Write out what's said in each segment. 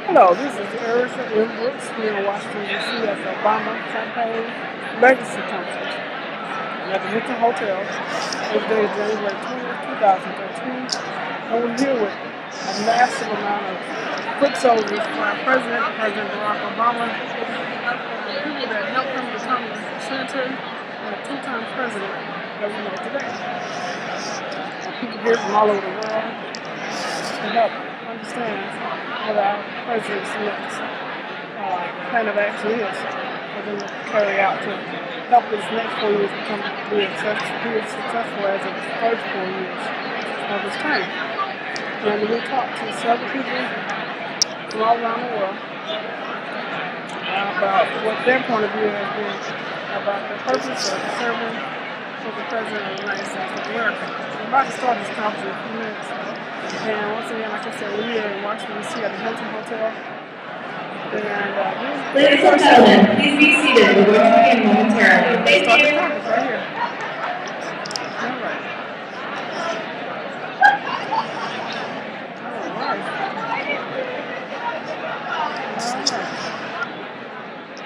Hello, this is Allrrto in Brooks here in Washington, D.C. at the Obama Campaign Legacy Conference at the Hilton Hotel. This day is January 20th, 2013, and we're here with a massive amount of foot soldiers for our President Barack Obama, people that helped him become the senator and a two-time president that we know today. People here from all over the world to help understand what our president's next plan of action is for them to carry out to help his next 4 years be as successful as the first 4 years of his term. And we talked to several people from all around the world about what their point of view has been about the purpose of serving for the President of the United States of America. We're about to start this conference in a few minutes. And once again, like I said, we're here in Washington, D.C. at the Hilton Hotel. And ladies and gentlemen, please be seated. We're going to begin momentarily. Thank you. Right here. All right.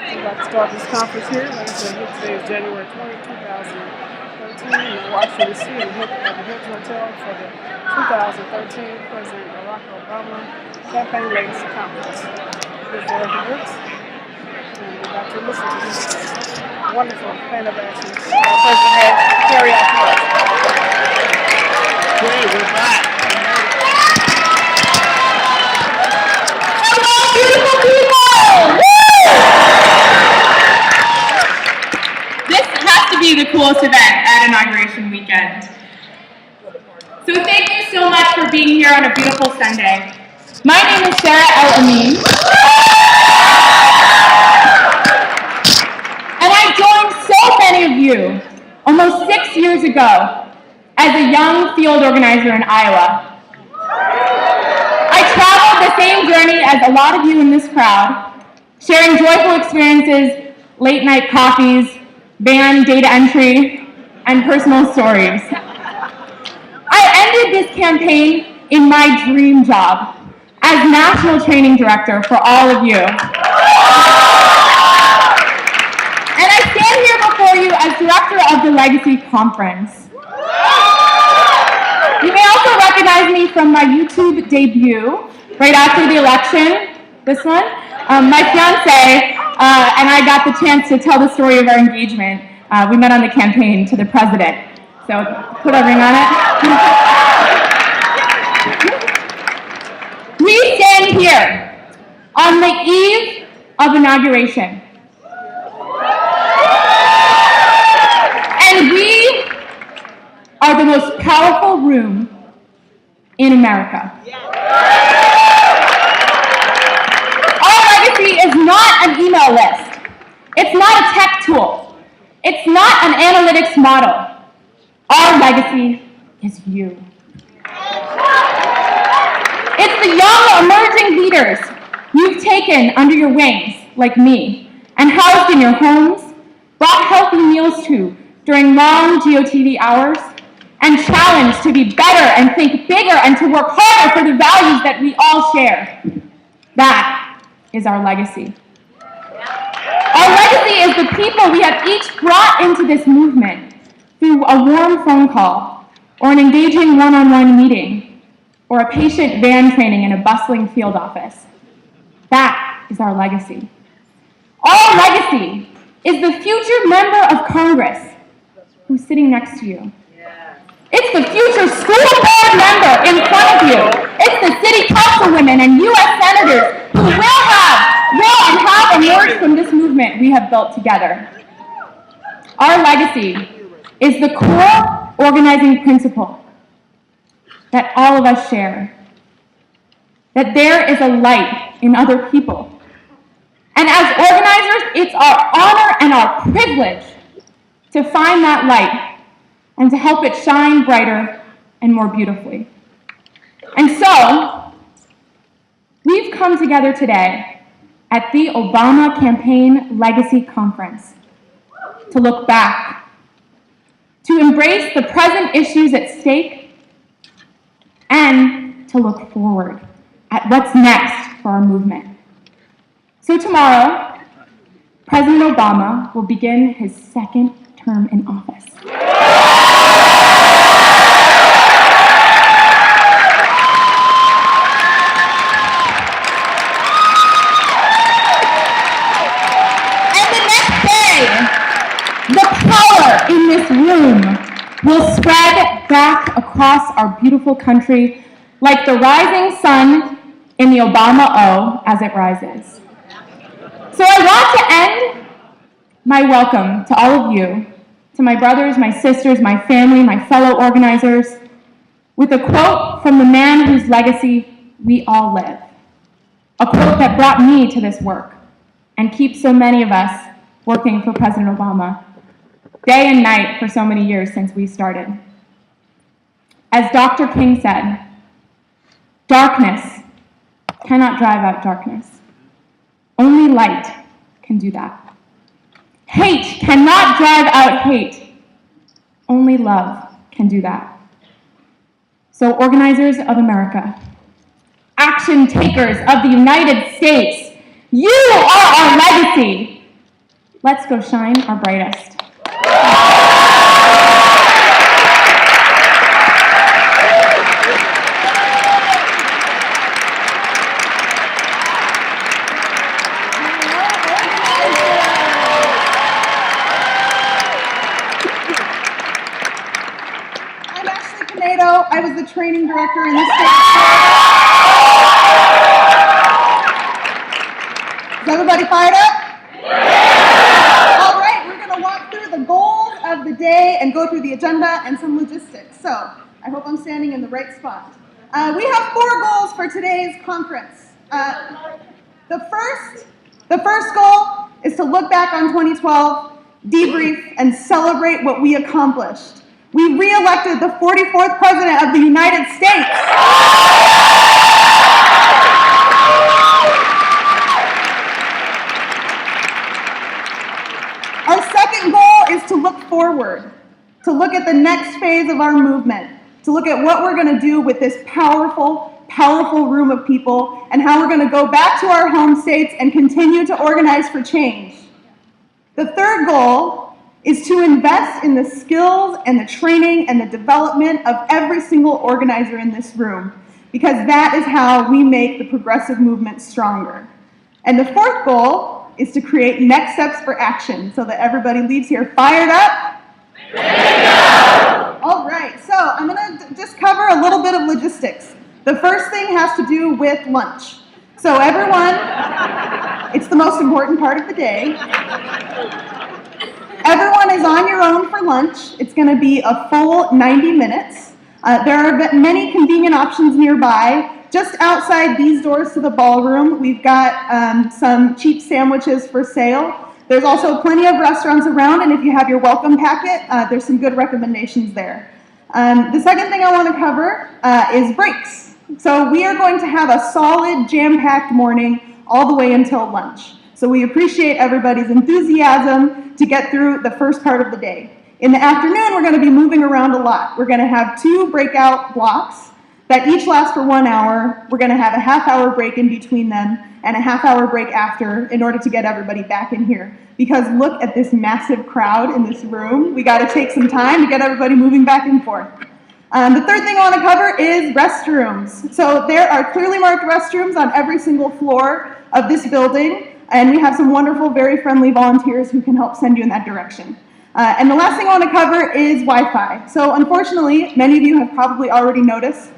We're about to start this conference here. Like I said, today is January 20th, 2013 in Washington, D.C. at the Hilton Hotel for the 2013 President Barack Obama Campaign Legacy Conference. This is Allrrto Brooks, and we're about to listen to this wonderful plan of action our President has carry out for us. Okay, we're back. Hello, beautiful people! This has to be the coolest event at Inauguration Weekend. So thank you so much for being here on a beautiful Sunday. My name is Sarah El-Amin. And I joined so many of you almost 6 years ago as a young field organizer in Iowa. I traveled the same journey as a lot of you in this crowd, sharing joyful experiences, late night coffees, van data entry, and personal stories. I ended this campaign in my dream job as National Training Director for all of you. And I stand here before you as Director of the Legacy Conference. You may also recognize me from my YouTube debut right after the election, this one. My fiance and I got the chance to tell the story of our engagement. We met on the campaign to the president. So put a ring on it. We stand here on the eve of inauguration. And we are the most powerful room in America. Our legacy is not an email list. It's not a tech tool. It's not an analytics model. Our legacy is you. It's the young, emerging leaders you've taken under your wings, like me, and housed in your homes, brought healthy meals to during long GOTV hours, and challenged to be better and think bigger and to work harder for the values that we all share. That is our legacy. Our legacy is the people we have each brought into this movement through a warm phone call, or an engaging one-on-one meeting, or a patient van training in a bustling field office. That is our legacy. Our legacy is the future member of Congress who's sitting next to you. It's the future school board member in front of you. It's the city councilwomen and U.S. senators who will have emerged from this movement we have built together. Our legacy is the core organizing principle that all of us share, that there is a light in other people. And as organizers, it's our honor and our privilege to find that light and to help it shine brighter and more beautifully. And so, we've come together today at the Obama Campaign Legacy Conference to look back, to embrace the present issues at stake, and to look forward at what's next for our movement. So tomorrow, President Obama will begin his second term in office. The power in this room will spread back across our beautiful country like the rising sun in the Obama O as it rises. So I want to end my welcome to all of you, to my brothers, my sisters, my family, my fellow organizers, with a quote from the man whose legacy we all live. A quote that brought me to this work and keeps so many of us working for President Obama day and night for so many years since we started. As Dr. King said, darkness cannot drive out darkness. Only light can do that. Hate cannot drive out hate. Only love can do that. So organizers of America, action takers of the United States, you are our legacy. Let's go shine our brightest. I was the training director in the state. Is everybody fired up? Yeah. All right, we're going to walk through the goals of the day and go through the agenda and some logistics. So I hope I'm standing in the right spot. We have 4 goals for today's conference. The first goal is to look back on 2012, debrief, and celebrate what we accomplished. We re-elected the 44th President of the United States. Our second goal is to look forward, to look at the next phase of our movement, to look at what we're going to do with this powerful, powerful room of people and how we're going to go back to our home states and continue to organize for change. The third goal is to invest in the skills and the training and the development of every single organizer in this room, because that is how we make the progressive movement stronger. And the fourth goal is to create next steps for action so that everybody leaves here fired up. All right, so I'm going to just cover a little bit of logistics. The first thing has to do with lunch. So everyone, it's the most important part of the day. Everyone is on your own for lunch. It's going to be a full 90 minutes. There are many convenient options nearby. Just outside these doors to the ballroom, we've got some cheap sandwiches for sale. There's also plenty of restaurants around, and if you have your welcome packet, there's some good recommendations there. The second thing I want to cover is breaks. So we are going to have a solid, jam-packed morning all the way until lunch. So we appreciate everybody's enthusiasm to get through the first part of the day. In the afternoon, we're going to be moving around a lot. We're going to have 2 breakout blocks that each last for 1 hour. We're going to have a half-hour break in between them and a half-hour break after in order to get everybody back in here. Because look at this massive crowd in this room. We got to take some time to get everybody moving back and forth. The third thing I want to cover is restrooms. So there are clearly marked restrooms on every single floor of this building. And we have some wonderful, very friendly volunteers who can help send you in that direction. And the last thing I want to cover is Wi-Fi. So unfortunately, many of you have probably already noticed,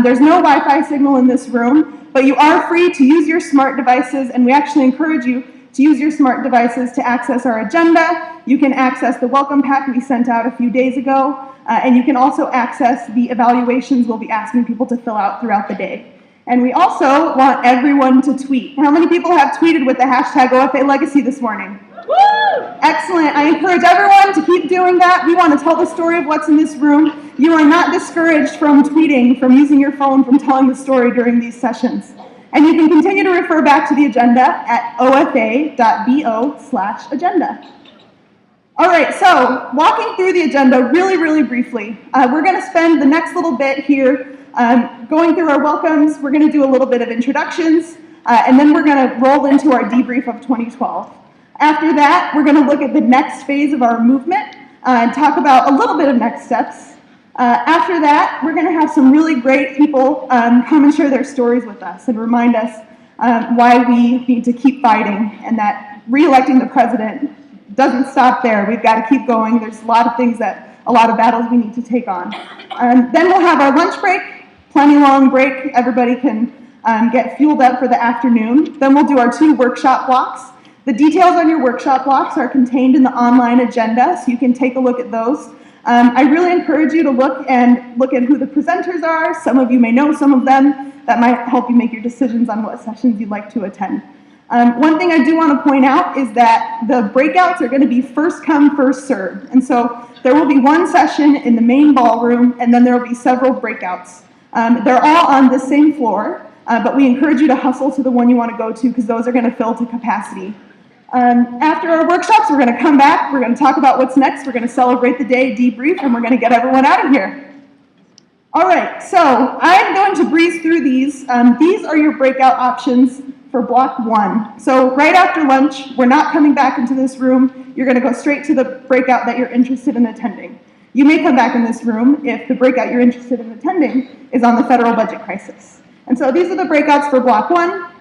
there's no Wi-Fi signal in this room, but you are free to use your smart devices, and we actually encourage you to use your smart devices to access our agenda. You can access the welcome pack we sent out a few days ago, and you can also access the evaluations we'll be asking people to fill out throughout the day. And we also want everyone to tweet. How many people have tweeted with the hashtag OFALegacy this morning? Woo! Excellent. I encourage everyone to keep doing that. We want to tell the story of what's in this room. You are not discouraged from tweeting, from using your phone, from telling the story during these sessions. And you can continue to refer back to the agenda at ofa.bo/agenda. All right, so walking through the agenda really, really briefly. We're going to spend the next little bit here going through our welcomes. We're going to do a little bit of introductions. and then we're going to roll into our debrief of 2012. After that, we're going to look at the next phase of our movement and talk about a little bit of next steps. After that, we're going to have some really great people come and share their stories with us and remind us why we need to keep fighting, and that re-electing the president doesn't stop there. We've got to keep going. There's a lot of battles we need to take on. Then we'll have our lunch break, plenty long break. Everybody can get fueled up for the afternoon. Then we'll do our 2 workshop blocks. The details on your workshop blocks are contained in the online agenda, so you can take a look at those. I really encourage you to look at who the presenters are. Some of you may know some of them. That might help you make your decisions on what sessions you'd like to attend. One thing I do want to point out is that the breakouts are going to be first come, first served. And so there will be one session in the main ballroom, and then there will be several breakouts. They're all on the same floor, but we encourage you to hustle to the one you want to go to, because those are going to fill to capacity. After our workshops, we're going to come back, we're going to talk about what's next, we're going to celebrate the day, debrief, and we're going to get everyone out of here. All right, so I'm going to breeze through these. These are your breakout options for block 1. So right after lunch, we're not coming back into this room. You're going to go straight to the breakout that you're interested in attending. You may come back in this room if the breakout you're interested in attending is on the federal budget crisis. And so these are the breakouts for block 1.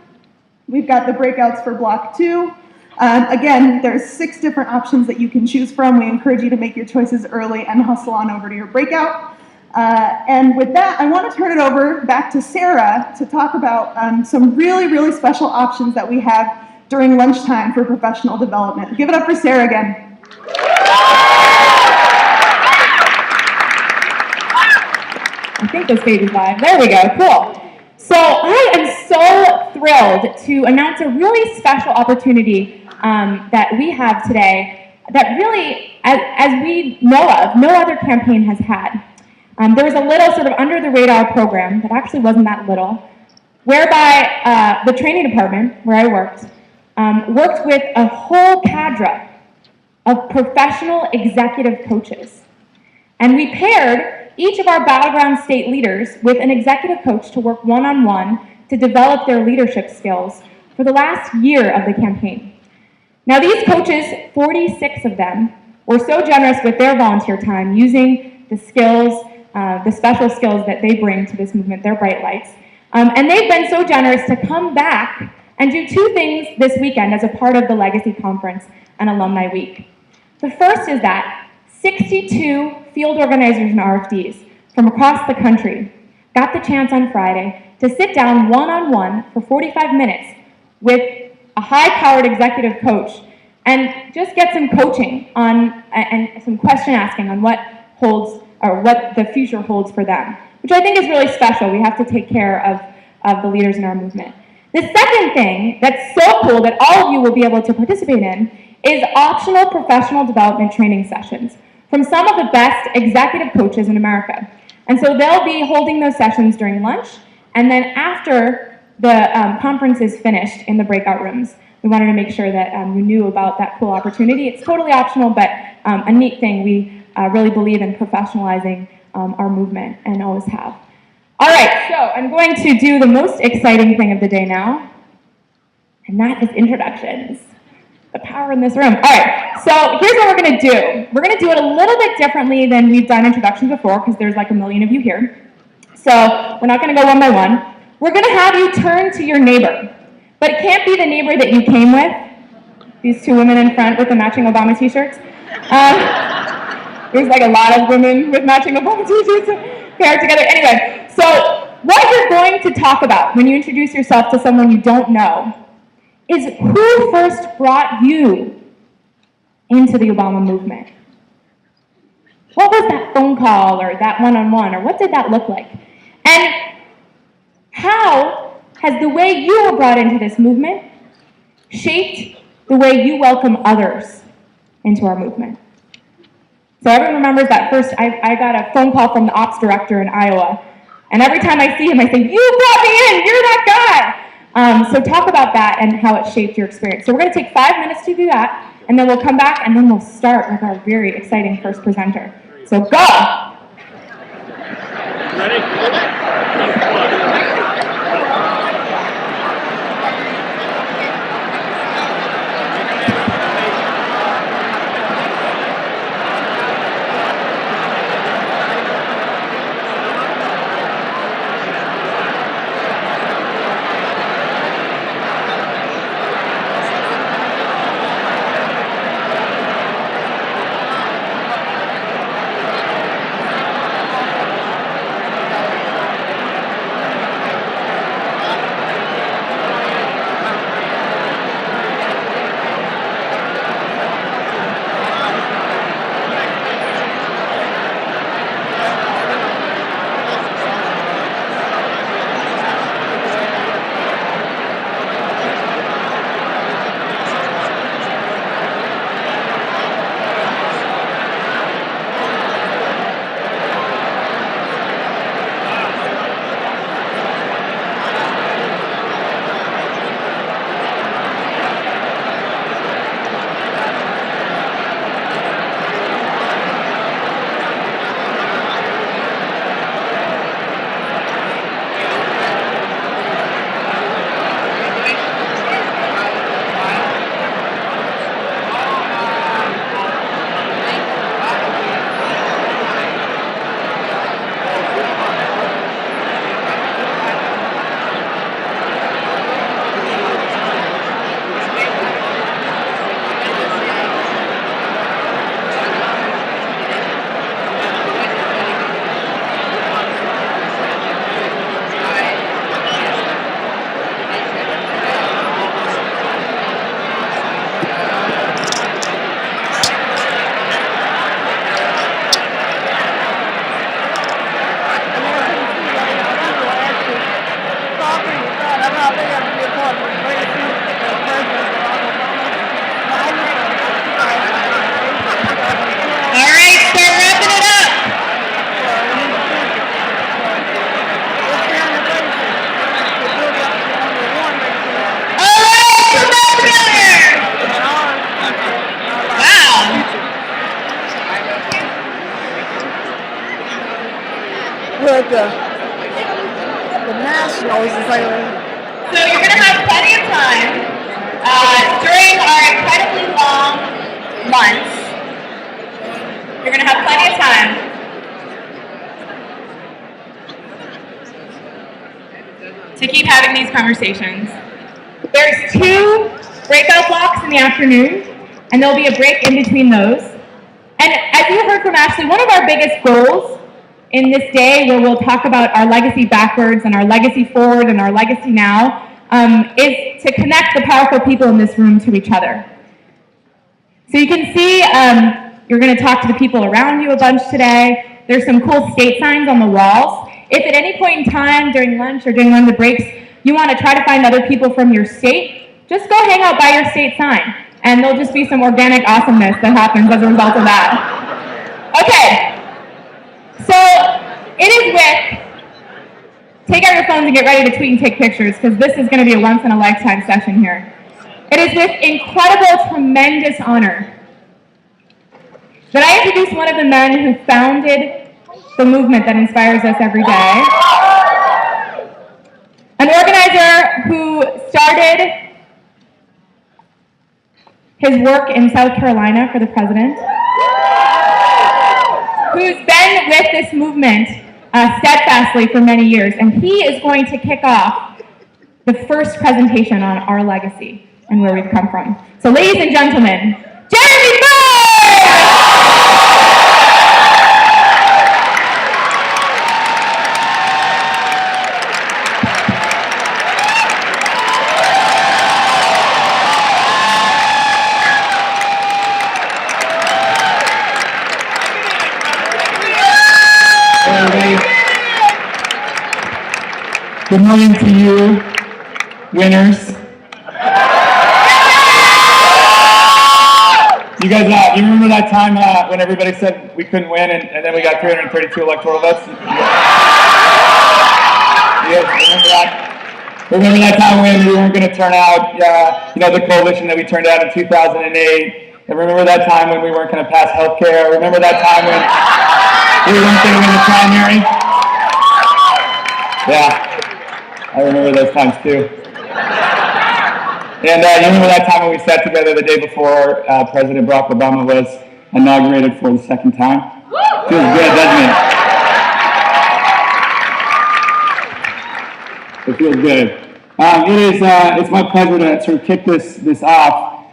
We've got the breakouts for block 2. Again, there's 6 different options that you can choose from. We encourage you to make your choices early and hustle on over to your breakout. And with that, I want to turn it over back to Sarah to talk about some really, really special options that we have during lunchtime for professional development. Give it up for Sarah again. I think the stage is live. There we go. Cool. So I am so thrilled to announce a really special opportunity that we have today that really, as we know of, no other campaign has had. There was a little sort of under-the-radar program that actually wasn't that little, whereby the training department, where I worked with a whole cadre of professional executive coaches. And we paired each of our battleground state leaders with an executive coach to work one-on-one to develop their leadership skills for the last year of the campaign. Now these coaches, 46 of them, were so generous with their volunteer time using the skills, the special skills that they bring to this movement, their bright lights. And they've been so generous to come back and do 2 things this weekend as a part of the Legacy Conference and Alumni Week. The first is that 62 field organizers and RFDs from across the country got the chance on Friday to sit down one-on-one for 45 minutes with a high-powered executive coach and just get some coaching on and some question asking on what holds or what the future holds for them, which I think is really special. We have to take care of the leaders in our movement. The second thing that's so cool that all of you will be able to participate in is optional professional development training sessions from some of the best executive coaches in America. And so they'll be holding those sessions during lunch, and then after the conference is finished in the breakout rooms. We wanted to make sure that you knew about that cool opportunity. It's totally optional, but a neat thing. We really believe in professionalizing our movement and always have. All right, so I'm going to do the most exciting thing of the day now, and that is introductions. The power in this room. All right, so here's what we're going to do. We're going to do it a little bit differently than we've done introductions before, because there's like a million of you here. So we're not going to go one by one. We're going to have you turn to your neighbor, but it can't be the neighbor that you came with. These 2 women in front with the matching Obama t-shirts. There's like a lot of women with matching Obama t-shirts paired together. Anyway, so what you're going to talk about when you introduce yourself to someone you don't know is who first brought you into the Obama movement. What was that phone call or that one-on-one, or what did that look like? And how has the way you were brought into this movement shaped the way you welcome others into our movement? So everyone remembers that first, I got a phone call from the ops director in Iowa, and every time I see him, I say, you brought me in, you're that guy. So talk about that and how it shaped your experience. So we're going to take 5 minutes to do that, and then we'll come back, and then we'll start with our very exciting first presenter. So go! Ready? slightly. So you're going to have plenty of time during our incredibly long months. You're going to have plenty of time to keep having these conversations. There's 2 breakout blocks in the afternoon, and there'll be a break in between those. And as you heard from Ashley, one of our biggest goals in this day, where we'll talk about our legacy backwards and our legacy forward and our legacy now, is to connect the powerful people in this room to each other. So you can see you're going to talk to the people around you a bunch today. There's some cool state signs on the walls. If at any point in time during lunch or during one of the breaks you want to try to find other people from your state, just go hang out by your state sign, and there'll just be some organic awesomeness that happens as a result of that. Okay, so it is with, take out your phones and get ready to tweet and take pictures, because this is going to be a once-in-a-lifetime session here. It is with incredible, tremendous honor that I introduce one of the men who founded the movement that inspires us every day. An organizer who started his work in South Carolina for the president, who's been with this movement steadfastly for many years, and he is going to kick off the first presentation on our legacy and where we've come from. So ladies and gentlemen, Jeremy Good morning to you, winners. You guys, you remember that time when everybody said we couldn't win and then we got 332 electoral votes? You guys remember that? Remember that time when we weren't going to turn out, the coalition that we turned out in 2008? And remember that time when we weren't going to pass health care? Remember that time when we weren't going to win the primary? Yeah. I remember those times too. And you remember that time when we sat together the day before President Barack Obama was inaugurated for the second time? Feels good, doesn't it? It feels good. It's my pleasure to sort of kick this off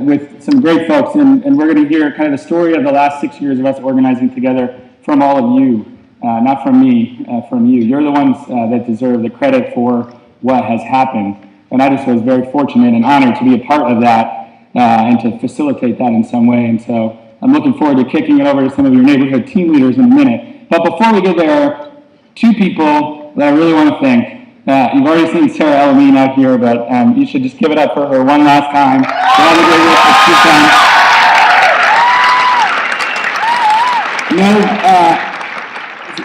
with some great folks, and we're going to hear kind of the story of the last 6 years of us organizing together from all of you. Not from me, from you. You're the ones that deserve the credit for what has happened. And I just was very fortunate and honored to be a part of that and to facilitate that in some way. And so I'm looking forward to kicking it over to some of your neighborhood team leaders in a minute. But before we get there, 2 people that I really want to thank. You've already seen Sarah Elamine out here, but you should just give it up for her one last time.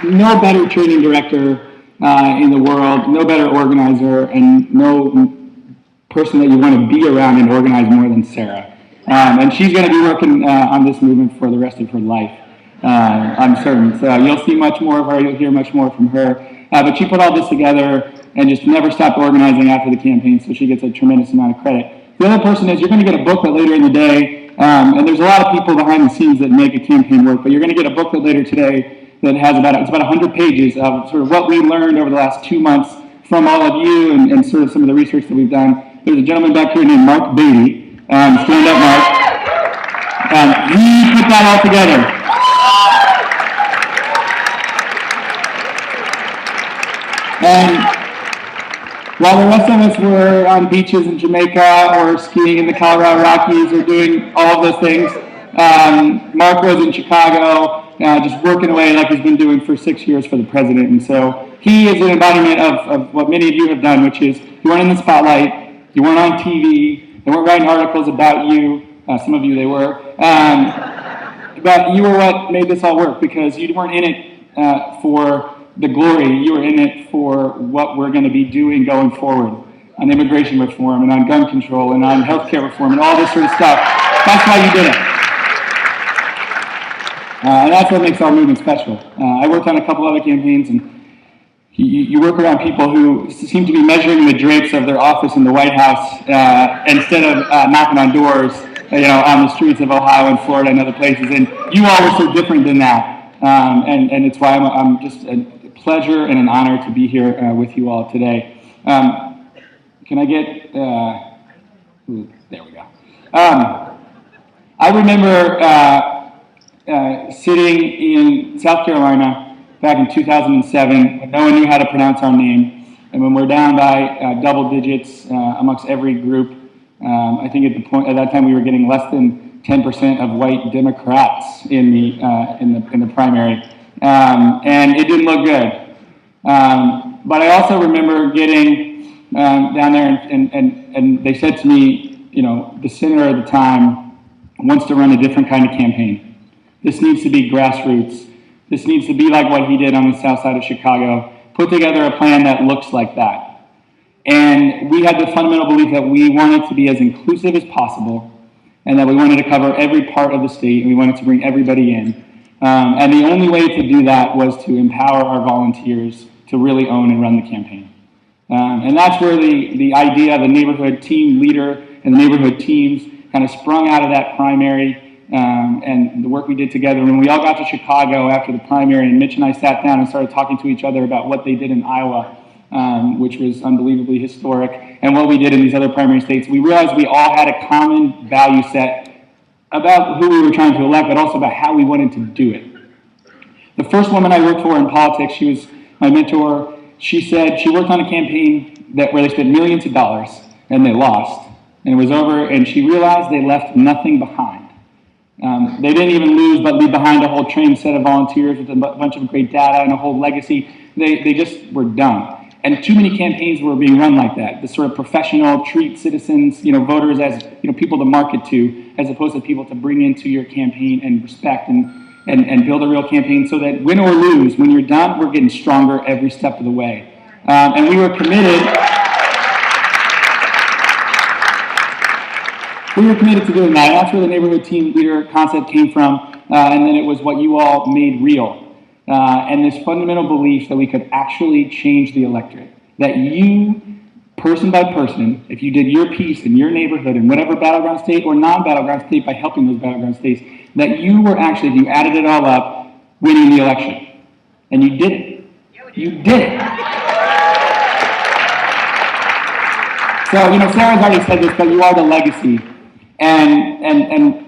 No better training director in the world, no better organizer, and no person that you want to be around and organize more than Sarah. And she's going to be working on this movement for the rest of her life, I'm certain. So you'll see much more of her, you'll hear much more from her. But she put all this together and just never stopped organizing after the campaign, so she gets a tremendous amount of credit. The other person is, you're going to get a booklet later in the day, and there's a lot of people behind the scenes that make a campaign work, but you're going to get a booklet later today that has about 100 pages of sort of what we learned over the last 2 months from all of you and sort of some of the research that we've done. There's a gentleman back here named Mark Beatty. Stand up, Mark. He put that all together. And while the rest of us were on beaches in Jamaica or skiing in the Colorado Rockies or doing all of those things, Mark was in Chicago, just working away like he's been doing for 6 years for the president. And so he is an embodiment of what many of you have done, which is you weren't in the spotlight, you weren't on TV, they weren't writing articles about you, some of you they were, but you were what made this all work, because you weren't in it for the glory, you were in it for what we're going to be doing going forward on immigration reform and on gun control and on healthcare reform and all this sort of stuff. That's why you did it. And that's what makes our movement special. I worked on a couple other campaigns, and you work around people who seem to be measuring the drapes of their office in the White House instead of knocking on doors, on the streets of Ohio and Florida and other places. And you all are so different than that. And it's why I'm just a pleasure and an honor to be here with you all today. Can I get, there we go. I remember sitting in South Carolina back in 2007, when no one knew how to pronounce our name, and when we're down by double digits amongst every group. I think at that time we were getting less than 10% of white Democrats in the primary, and it didn't look good. But I also remember getting down there, and they said to me, the senator at the time wants to run a different kind of campaign. This needs to be grassroots. This needs to be like what he did on the south side of Chicago, put together a plan that looks like that. And we had the fundamental belief that we wanted to be as inclusive as possible, and that we wanted to cover every part of the state, and we wanted to bring everybody in. And the only way to do that was to empower our volunteers to really own and run the campaign. And that's where the idea of the neighborhood team leader and the neighborhood teams kind of sprung out of that primary. And the work we did together. When we all got to Chicago after the primary, and Mitch and I sat down and started talking to each other about what they did in Iowa, which was unbelievably historic, and what we did in these other primary states, we realized we all had a common value set about who we were trying to elect, but also about how we wanted to do it. The first woman I worked for in politics, she was my mentor. She said she worked on a campaign where they spent millions of dollars, and they lost, and it was over, and she realized they left nothing behind. They didn't even lose, but leave behind a whole trained set of volunteers with a bunch of great data and a whole legacy. They just were done. And too many campaigns were being run like that. This sort of professional, treat citizens, voters as people to market to, as opposed to people to bring into your campaign and respect and build a real campaign so that win or lose, when you're done, we're getting stronger every step of the way. And we were committed. We were committed to doing that. That's where the neighborhood team leader concept came from, and then it was what you all made real. And this fundamental belief that we could actually change the electorate. That you, person by person, if you did your piece in your neighborhood in whatever battleground state or non-battleground state by helping those battleground states, that you were actually, if you added it all up, winning the election. And you did it. You did it. So, Sarah's already said this, but you are the legacy. And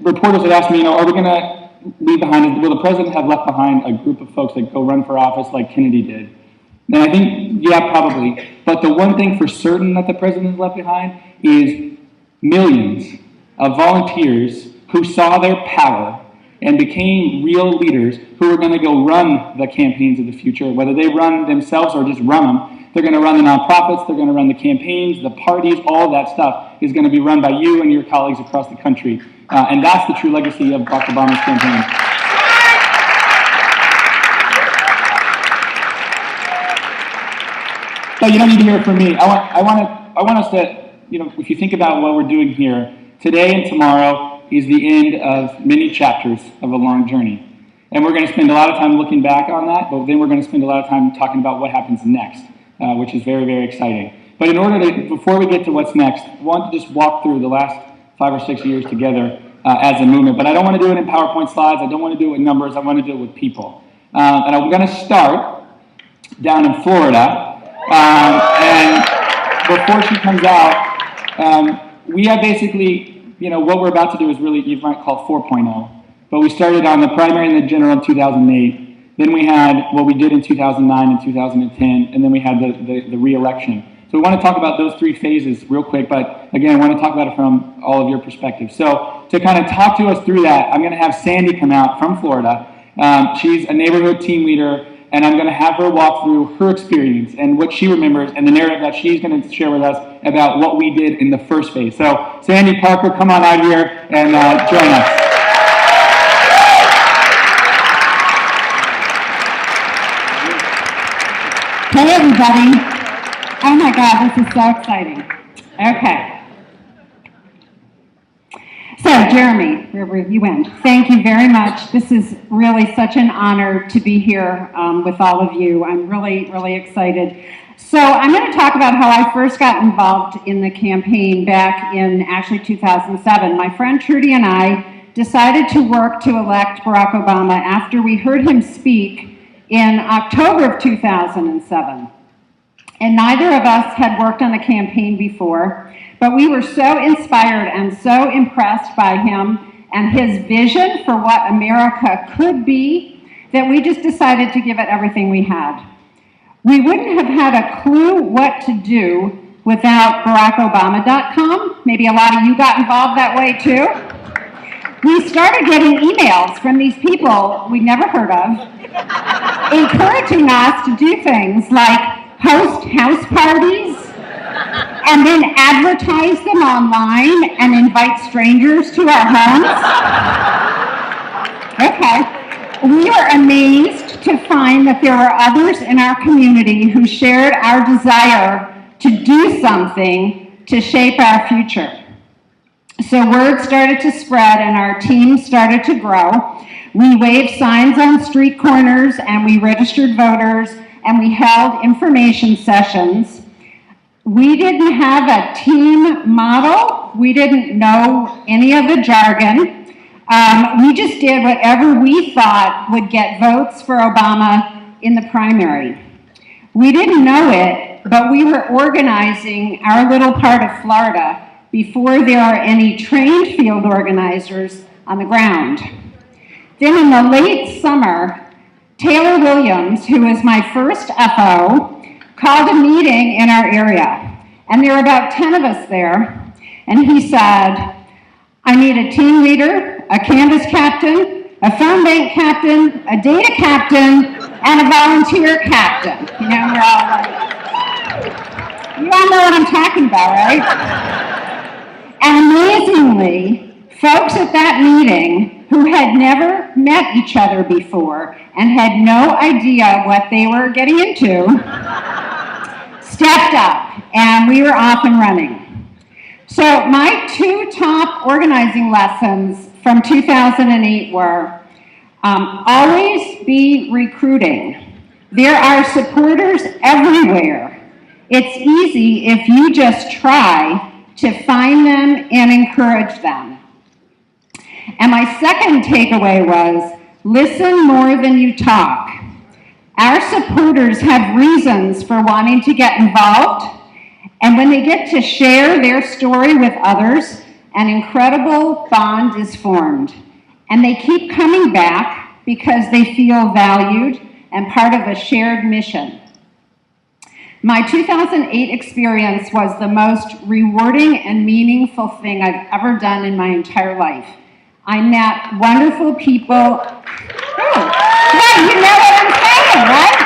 reporters had asked me, are we going to leave behind, will the president have left behind a group of folks that go run for office like Kennedy did? And I think, yeah, probably. But the one thing for certain that the president has left behind is millions of volunteers who saw their power and became real leaders who are going to go run the campaigns of the future, whether they run themselves or just run them. They're going to run the nonprofits, they're going to run the campaigns, the parties, all of that stuff is going to be run by you and your colleagues across the country. And that's the true legacy of Barack Obama's campaign. But you don't need to hear it from me. I want us to, if you think about what we're doing here, today and tomorrow is the end of many chapters of a long journey. And we're going to spend a lot of time looking back on that, but then we're going to spend a lot of time talking about what happens next, which is very, very exciting. But in order to, before we get to what's next, I want to just walk through the last 5 or 6 years together as a movement. But I don't want to do it in PowerPoint slides. I don't want to do it with numbers. I want to do it with people. And I'm going to start down in Florida. And before she comes out, we have basically, what we're about to do is really, you might call 4.0. But we started on the primary and the general in 2008. Then we had what we did in 2009 and 2010. And then we had the re-election. So we want to talk about those 3 phases real quick, but again, I want to talk about it from all of your perspectives. So to kind of talk to us through that, I'm going to have Sandy come out from Florida. She's a neighborhood team leader, and I'm going to have her walk through her experience and what she remembers and the narrative that she's going to share with us about what we did in the first phase. So Sandy Parker, come on out here and join us. Hey everybody. Oh my God, this is so exciting. Okay. So go, Jeremy, wherever you went. Thank you very much. This is really such an honor to be here with all of you. I'm really, really excited. So I'm going to talk about how I first got involved in the campaign back in actually 2007. My friend Trudy and I decided to work to elect Barack Obama after we heard him speak in October of 2007. And neither of us had worked on a campaign before, but we were so inspired and so impressed by him and his vision for what America could be that we just decided to give it everything we had. We wouldn't have had a clue what to do without BarackObama.com. Maybe a lot of you got involved that way too. We started getting emails from these people we'd never heard of, encouraging us to do things like host house parties, and then advertise them online and invite strangers to our homes. Okay. We were amazed to find that there were others in our community who shared our desire to do something to shape our future. So word started to spread and our team started to grow. We waved signs on street corners and we registered voters and we held information sessions. We didn't have a team model. We didn't know any of the jargon. We just did whatever we thought would get votes for Obama in the primary. We didn't know it, but we were organizing our little part of Florida before there are any trained field organizers on the ground. Then in the late summer, Taylor Williams, who was my first FO, called a meeting in our area. And there were about 10 of us there. And he said, I need a team leader, a canvas captain, a phone bank captain, a data captain, and a volunteer captain. You know, we're all like, you all know what I'm talking about, right? And amazingly, folks at that meeting who had never met each other before and had no idea what they were getting into stepped up, and we were off and running. So my two top organizing lessons from 2008 were always be recruiting. There are supporters everywhere. It's easy if you just try to find them and encourage them. And my second takeaway was listen more than you talk. Our supporters have reasons for wanting to get involved. And when they get to share their story with others, an incredible bond is formed. And they keep coming back because they feel valued and part of a shared mission. My 2008 experience was the most rewarding and meaningful thing I've ever done in my entire life. I met wonderful people. Yeah, you know what I'm saying, right?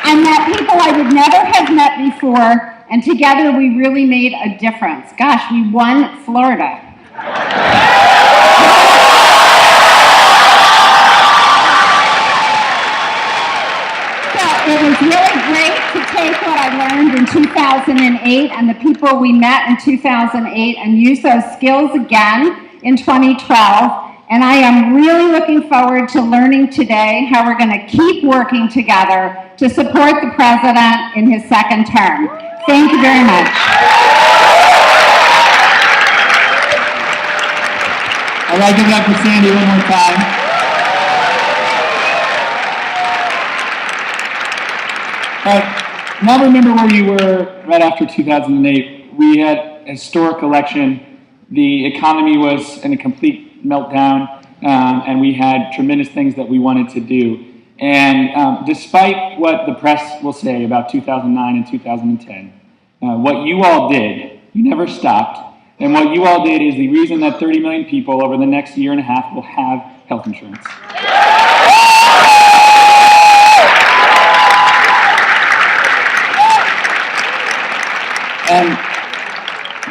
I met people I would never have met before, and together we really made a difference. Gosh, we won Florida. So it was really great to take what I learned in 2008 and the people we met in 2008 and use those skills again in 2012. And I am really looking forward to learning today how we're going to keep working together to support the president in his second term. Thank you very much. All right, give it up for Sandy one more time. All right, now remember where you were right after 2008. We had a historic election. The economy was in a complete meltdown, and we had tremendous things that we wanted to do. And despite what the press will say about 2009 and 2010, what you all did, you never stopped. And what you all did is the reason that 30 million people over the next year and a half will have health insurance. And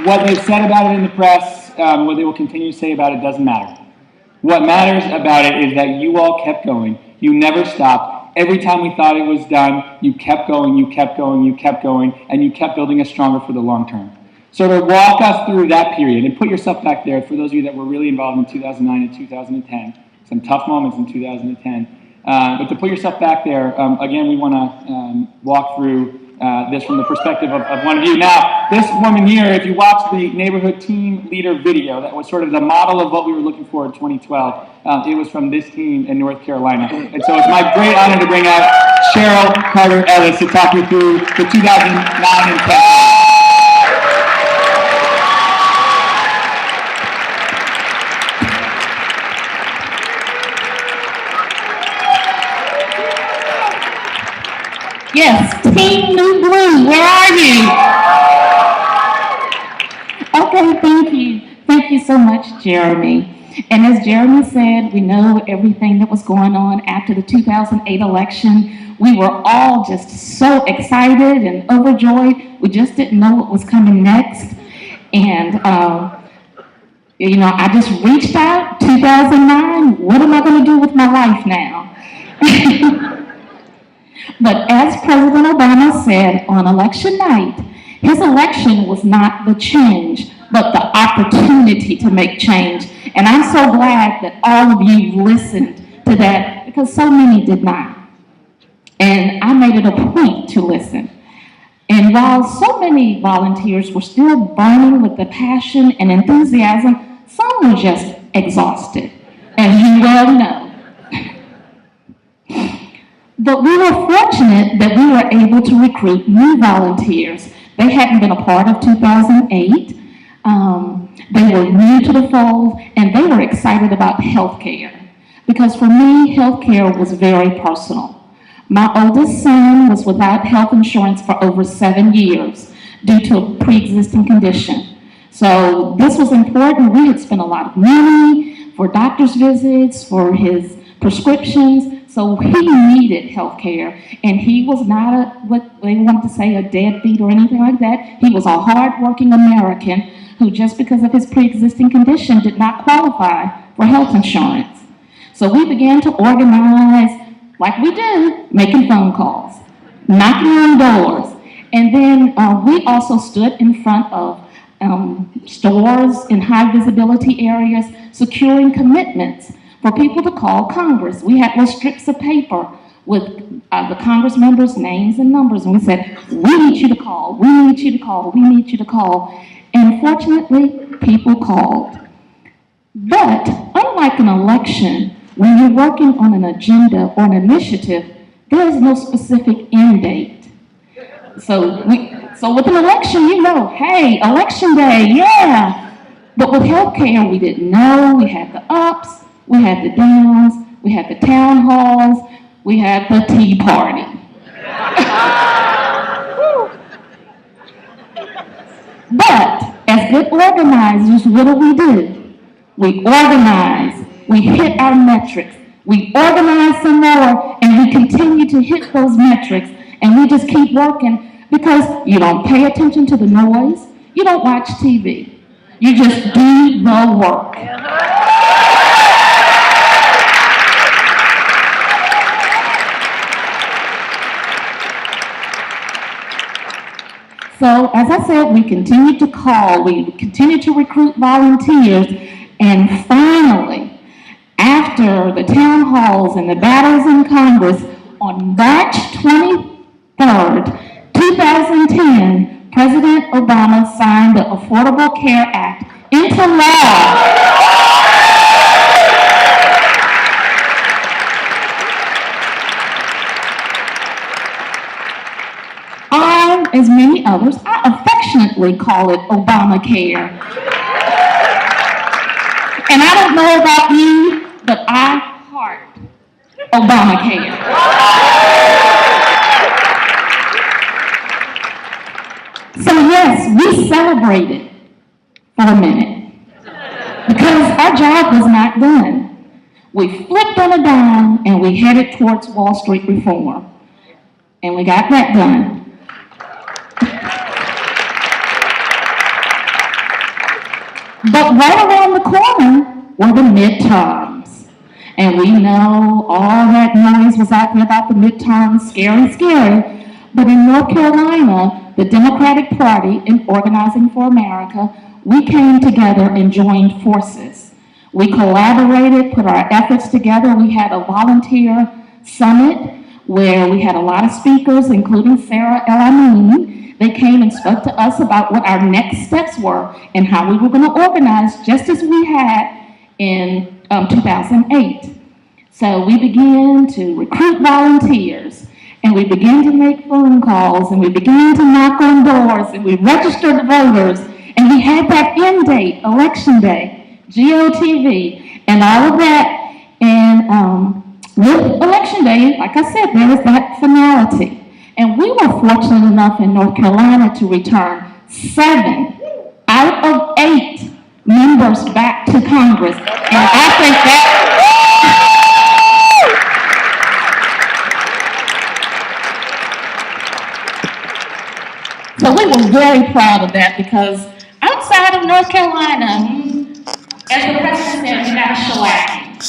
what they've said about it in the press, what they will continue to say about it doesn't matter. What matters about it is that you all kept going. You never stopped. Every time we thought it was done, you kept going, you kept going, you kept going, and you kept building us stronger for the long term. sort of walk us through that period and put yourself back there for those of you that were really involved in 2009 and 2010, some tough moments in 2010. But to put yourself back there, again, we want to walk through this from the perspective of one of you. Now, this woman here, if you watch the neighborhood team leader video, that was sort of the model of what we were looking for in 2012. It was from this team in North Carolina. And so it's my great honor to bring out Cheryl Carter Ellis to talk you through the 2009 and 10. Yes, Team New Blue, where are you? Okay, thank you. Thank you so much, Jeremy. And as Jeremy said, we know everything that was going on after the 2008 election. We were all just so excited and overjoyed. We just didn't know what was coming next. And, you know, I just reached out, 2009, what am I going to do with my life now? But as President Obama said on election night, his election was not the change, but the opportunity to make change. And I'm so glad that all of you listened to that, because so many did not. And I made it a point to listen. And while so many volunteers were still burning with the passion and enthusiasm, some were just exhausted, as you well know. But we were fortunate that we were able to recruit new volunteers. They hadn't been a part of 2008. They were new to the fold, and they were excited about healthcare. Because for me, healthcare was very personal. My oldest son was without health insurance for over 7 years due to a pre-existing condition. So this was important. We had spent a lot of money for doctor's visits, for his prescriptions. So he needed health care, and he was not what they wanted to say, a deadbeat or anything like that. He was a hard-working American who, just because of his pre-existing condition, did not qualify for health insurance. So we began to organize, like we do, making phone calls, knocking on doors. And then we also stood in front of stores in high-visibility areas, securing commitments for people to call Congress. We had little strips of paper with the Congress members' names and numbers, and we said, we need you to call, we need you to call, we need you to call. And fortunately, people called. But unlike an election, when you're working on an agenda or an initiative, there is no specific end date. So with an election, you know, hey, election day, yeah. But with healthcare, we didn't know. We had the ups, we had the downs, we had the town halls, we had the tea party. But as good organizers, what do? We organize, we hit our metrics, we organize some more, and we continue to hit those metrics, and we just keep working because you don't pay attention to the noise, you don't watch TV, you just do the work. So, as I said, we continued to call, we continued to recruit volunteers, and finally, after the town halls and the battles in Congress, on March 23rd, 2010, President Obama signed the Affordable Care Act into law. As many others, I affectionately call it Obamacare. And I don't know about you, but I heart Obamacare. So yes, we celebrated for a minute because our job was not done. We flipped on a dime and we headed towards Wall Street reform. And we got that done. But right around the corner were the midterms. And we know all that noise was out there about the midterms, scary. But in North Carolina, the Democratic Party in Organizing for America, we came together and joined forces. We collaborated, put our efforts together. We had a volunteer summit where we had a lot of speakers, including Sarah El-Amin. They came and spoke to us about what our next steps were and how we were going to organize, just as we had in 2008. So we began to recruit volunteers, and we began to make phone calls, and we began to knock on doors, and we registered voters, and we had that end date, Election Day, GOTV, and all of that. And with Election Day, like I said, there was that finality. And we were fortunate enough in North Carolina to return 7 out of 8 members back to Congress. And I think that... So we were very proud of that, because outside of North Carolina, as the president said, we got a shellacking.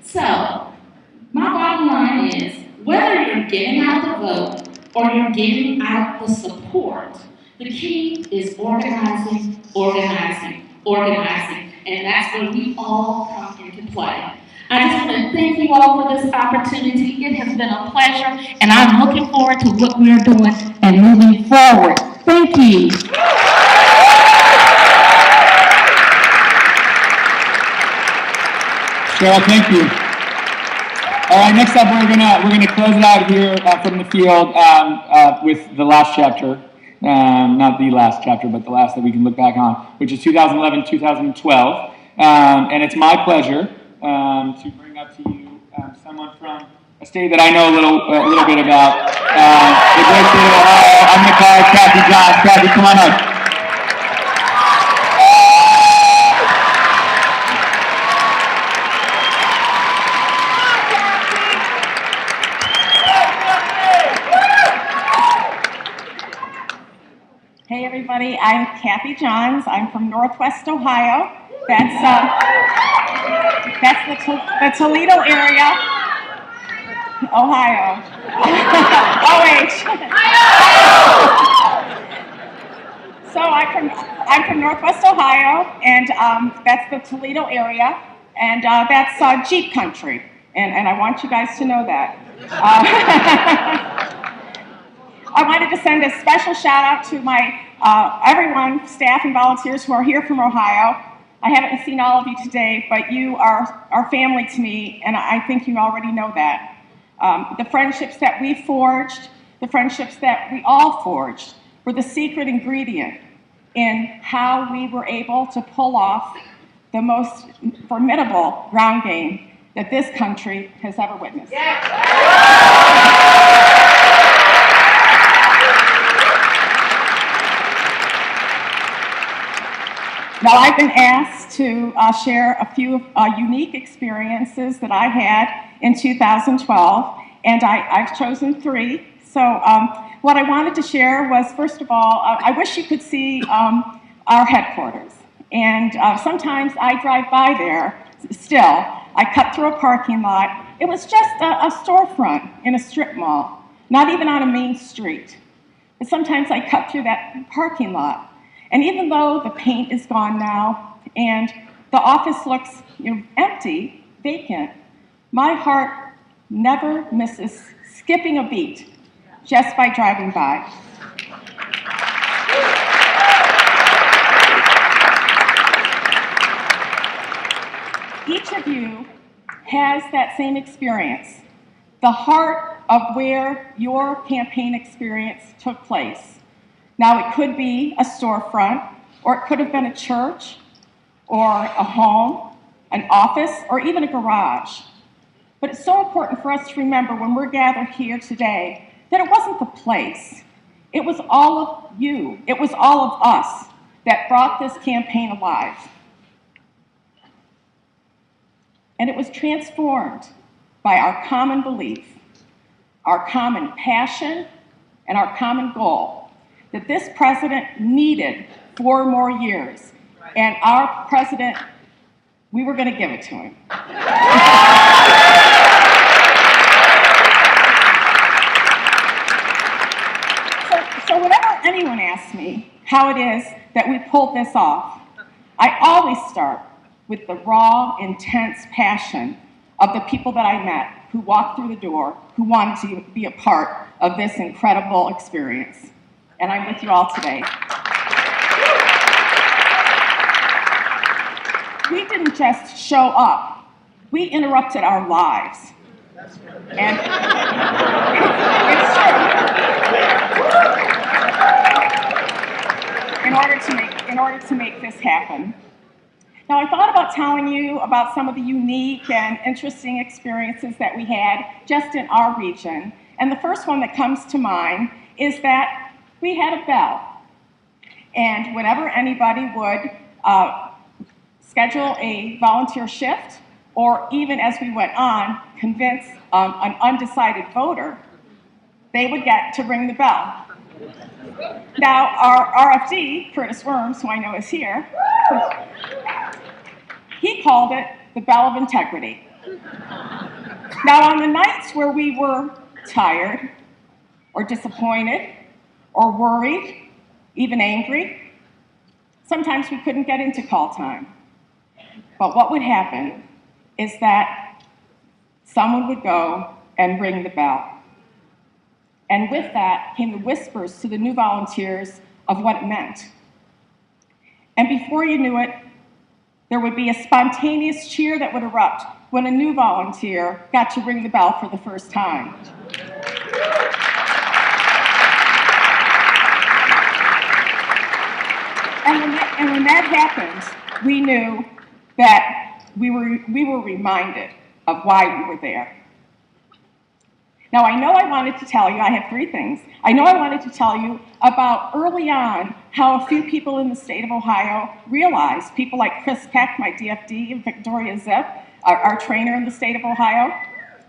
So, my bottom line is, whether you're getting out the vote or you're getting out the support, the key is organizing, organizing, organizing, and that's where we all come into play. I just want to thank you all for this opportunity. It has been a pleasure, and I'm looking forward to what we're doing and moving forward. Thank you. Cheryl, thank you. All right, next up we're gonna close it out here from the field with the last chapter, not the last chapter, but the last that we can look back on, which is 2011-2012, and it's my pleasure to bring up to you someone from a state that I know a little bit about, the great state of Ohio. I'm gonna call Kathy Johns. Kathy, come on up. Hey everybody, I'm Kathy Johns. I'm from Northwest Ohio. That's the Toledo area, Ohio. OH. So I'm from Northwest Ohio, and that's the Toledo area, and that's Jeep country, and I want you guys to know that. I wanted to send a special shout out to my everyone, staff and volunteers who are here from Ohio. I haven't seen all of you today, but you are family to me, and I think you already know that. The friendships that we forged, the friendships that we all forged, were the secret ingredient in how we were able to pull off the most formidable ground game that this country has ever witnessed. Now, I've been asked to share a few unique experiences that I had in 2012, and I've chosen 3. So what I wanted to share was, first of all, I wish you could see our headquarters. And sometimes I drive by there still. I cut through a parking lot. It was just a storefront in a strip mall, not even on a main street. But sometimes I cut through that parking lot. And even though the paint is gone now and the office looks empty, vacant, my heart never misses skipping a beat just by driving by. Each of you has that same experience, the heart of where your campaign experience took place. Now, it could be a storefront, or it could have been a church, or a home, an office, or even a garage. But it's so important for us to remember when we're gathered here today that it wasn't the place. It was all of you. It was all of us that brought this campaign alive. And it was transformed by our common belief, our common passion, and our common goal that this president needed 4 more years. And our president, we were going to give it to him. So whenever anyone asks me how it is that we pulled this off, I always start with the raw, intense passion of the people that I met who walked through the door, who wanted to be a part of this incredible experience. And I'm with you all today. We didn't just show up, we interrupted our lives. And it's true. In order to make this happen. Now, I thought about telling you about some of the unique and interesting experiences that we had just in our region. And the first one that comes to mind is that we had a bell. And whenever anybody would schedule a volunteer shift, or even as we went on, convince an undecided voter, they would get to ring the bell. Now, our RFD, Curtis Worms, who I know is here, he called it the bell of integrity. Now, on the nights where we were tired, or disappointed, or worried, even angry, sometimes we couldn't get into call time. But what would happen is that someone would go and ring the bell. And with that came the whispers to the new volunteers of what it meant. And before you knew it, there would be a spontaneous cheer that would erupt when a new volunteer got to ring the bell for the first time. And when that happened, we knew that we were reminded of why we were there. Now, I know I wanted to tell you, I have three things. I know I wanted to tell you about early on how a few people in the state of Ohio realized, people like Chris Peck, my DFD, and Victoria Zip, our trainer in the state of Ohio,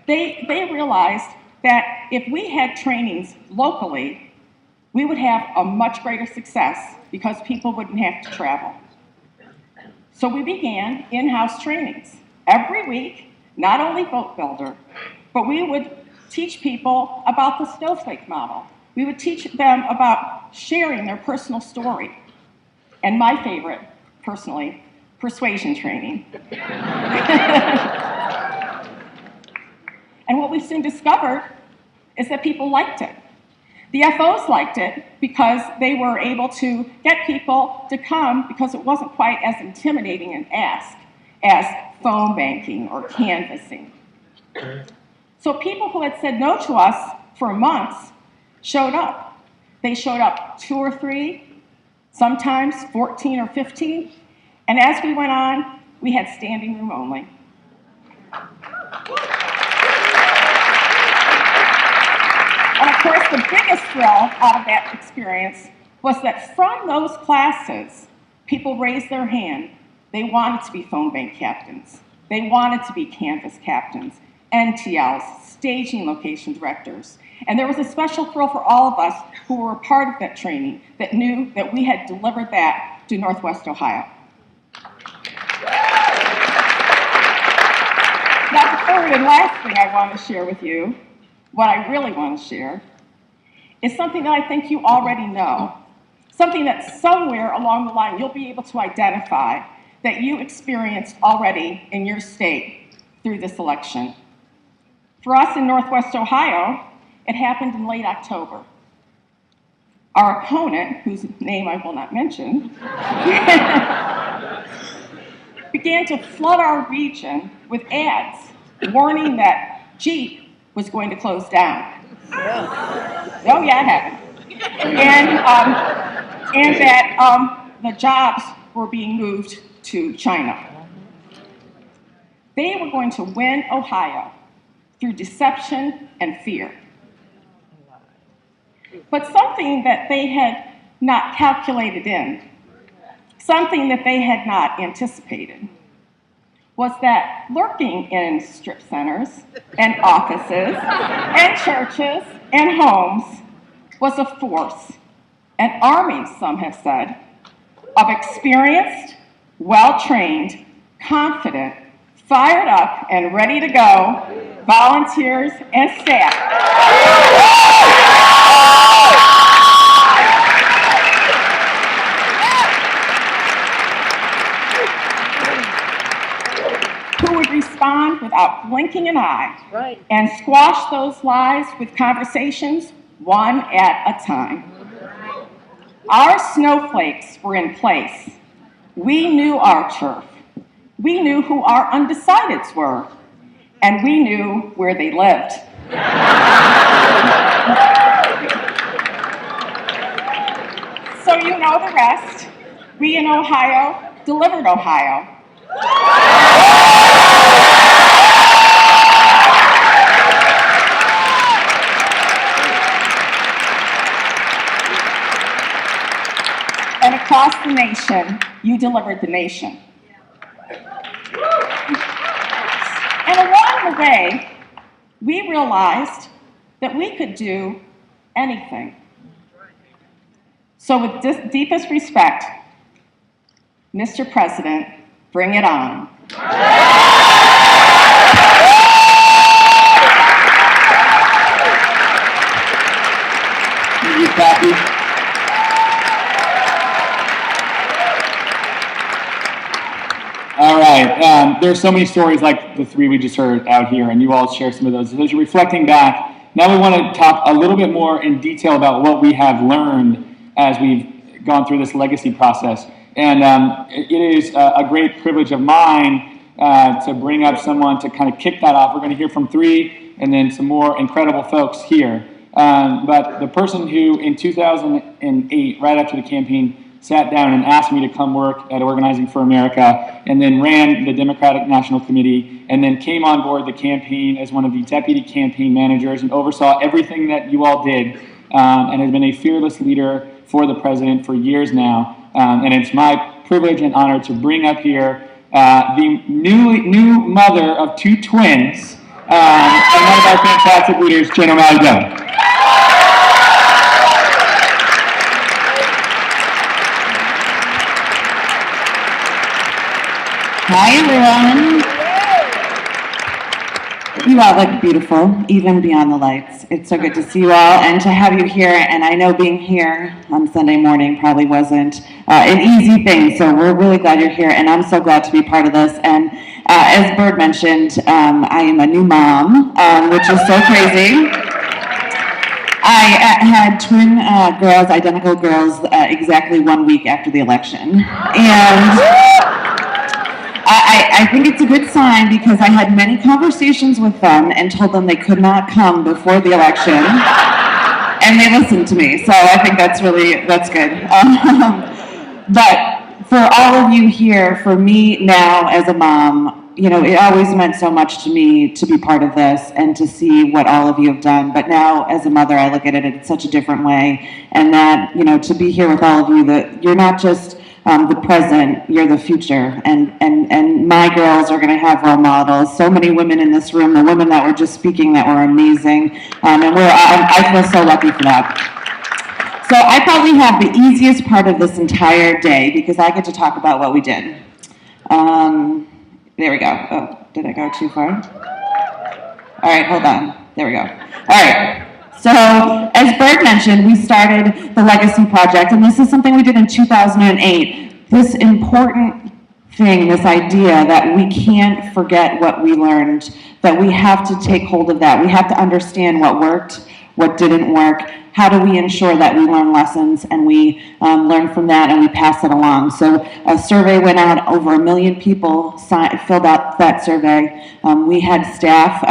they realized that if we had trainings locally, we would have a much greater success because people wouldn't have to travel. So we began in-house trainings every week, not only Boat Builder, but we would teach people about the snowflake model. We would teach them about sharing their personal story. And my favorite, personally, persuasion training. And what we soon discovered is that people liked it. The FOs liked it because they were able to get people to come because it wasn't quite as intimidating an ask as phone banking or canvassing. So people who had said no to us for months showed up. They showed up 2 or 3, sometimes 14 or 15, and as we went on, we had standing room only. And of course, the biggest thrill out of that experience was that from those classes, people raised their hand. They wanted to be phone bank captains. They wanted to be canvas captains, NTLs, staging location directors. And there was a special thrill for all of us who were a part of that training that knew that we had delivered that to Northwest Ohio. Now, the third and last thing I want to share with you, what I really want to share, is something that I think you already know, something that somewhere along the line you'll be able to identify that you experienced already in your state through this election. For us in Northwest Ohio, it happened in late October. Our opponent, whose name I will not mention, began to flood our region with ads warning that Jeep was going to close down. Oh yeah, it happened. And that the jobs were being moved to China. They were going to win Ohio through deception and fear. But something that they had not calculated in, something that they had not anticipated, was that lurking in strip centers and offices and churches and homes was a force, an army, some have said, of experienced, well-trained, confident, fired up, and ready to go volunteers and staff. blinking an eye. Right. And squash those lies with conversations one at a time. Our snowflakes were in place. We knew our turf. We knew who our undecideds were. And we knew where they lived. So you know the rest. We in Ohio delivered Ohio. And across the nation, you delivered the nation. And along the way, we realized that we could do anything. So with deepest respect, Mr. President, bring it on. Thank you, Kathy. All right, there's so many stories like the three we just heard out here, and you all share some of those. As you're reflecting back, now we want to talk a little bit more in detail about what we have learned as we've gone through this legacy process. And it is a great privilege of mine to bring up someone to kind of kick that off. We're going to hear from three and then some more incredible folks here. But the person who in 2008, right after the campaign, sat down and asked me to come work at Organizing for America, and then ran the Democratic National Committee, and then came on board the campaign as one of the deputy campaign managers and oversaw everything that you all did, and has been a fearless leader for the president for years now. And it's my privilege and honor to bring up here the new mother of two twins, and one of our fantastic leaders, Jen O'Malley. Hi, everyone. You all look beautiful, even beyond the lights. It's so good to see you all and to have you here. And I know being here on Sunday morning probably wasn't an easy thing, so we're really glad you're here, and I'm so glad to be part of this. And as Bird mentioned, I am a new mom, which is so crazy. I had twin girls, identical girls, exactly 1 week after the election. And I think it's a good sign because I had many conversations with them and told them they could not come before the election, and they listened to me, so I think that's good. But for all of you here, for me now as a mom, you know, it always meant so much to me to be part of this and to see what all of you have done. But now as a mother, I look at it in such a different way, and that, you know, to be here with all of you, that you're not just the present, you're the future, and my girls are going to have role models. So many women in this room, the women that were just speaking that were amazing, and I feel so lucky for that. So I probably have the easiest part of this entire day because I get to talk about what we did. There we go. Oh, did I go too far? All right, hold on. There we go. All right. So, as Bird mentioned, we started the Legacy Project, and this is something we did in 2008. This important thing, this idea that we can't forget what we learned, that we have to take hold of that. We have to understand what worked, what didn't work. How do we ensure that we learn lessons and we learn from that and we pass it along? So a survey went out, over 1 million people filled out that survey. We had staff,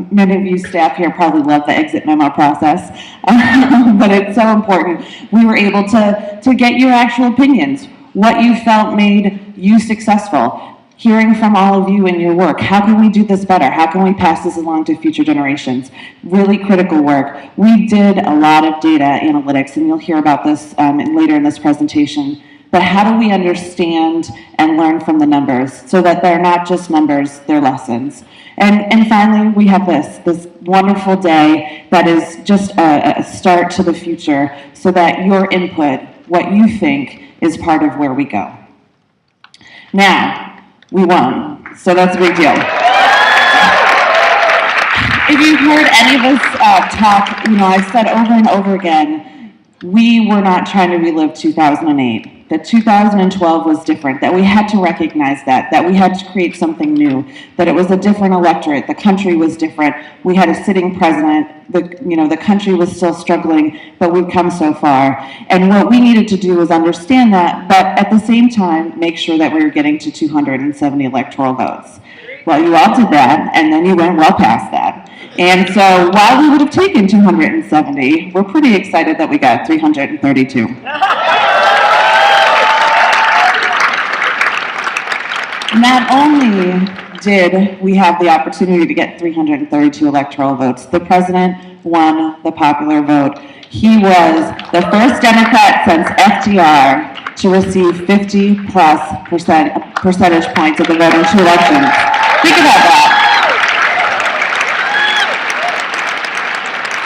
many of you staff here probably love the exit memo process, but it's so important. We were able to get your actual opinions, what you felt made you successful. Hearing from all of you in your work, how can we do this better? How can we pass this along to future generations? Really critical work. We did a lot of data analytics, and you'll hear about this later in this presentation. But how do we understand and learn from the numbers so that they're not just numbers, they're lessons? And finally, we have this wonderful day that is just a start to the future so that your input, what you think, is part of where we go. Now, we won, so that's a big deal. If you've heard any of us talk, you know, I've said over and over again, we were not trying to relive 2008, that 2012 was different, that we had to recognize that we had to create something new, that it was a different electorate, the country was different, we had a sitting president, the country was still struggling, but we've come so far. And what we needed to do was understand that, but at the same time, make sure that we were getting to 270 electoral votes. Well, you all did that, and then you went well past that. And so while we would have taken 270, we're pretty excited that we got 332. Not only did we have the opportunity to get 332 electoral votes, the president won the popular vote. He was the first Democrat since FDR to receive 50+ percentage points of the vote in 2 elections. Think about that.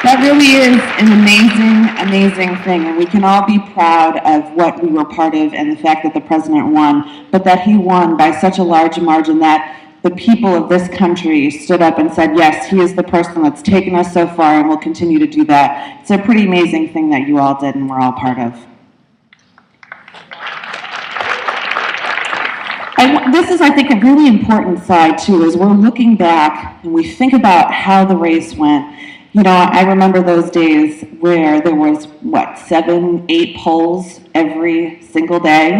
That really is an amazing, amazing thing, and we can all be proud of what we were part of and the fact that the president won, but that he won by such a large margin that the people of this country stood up and said, yes, he is the person that's taken us so far and will continue to do that. It's a pretty amazing thing that you all did and we're all part of. And this is, I think, a really important side, too, as we're looking back and we think about how the race went. You know, I remember those days where there was, 7, 8 polls every single day,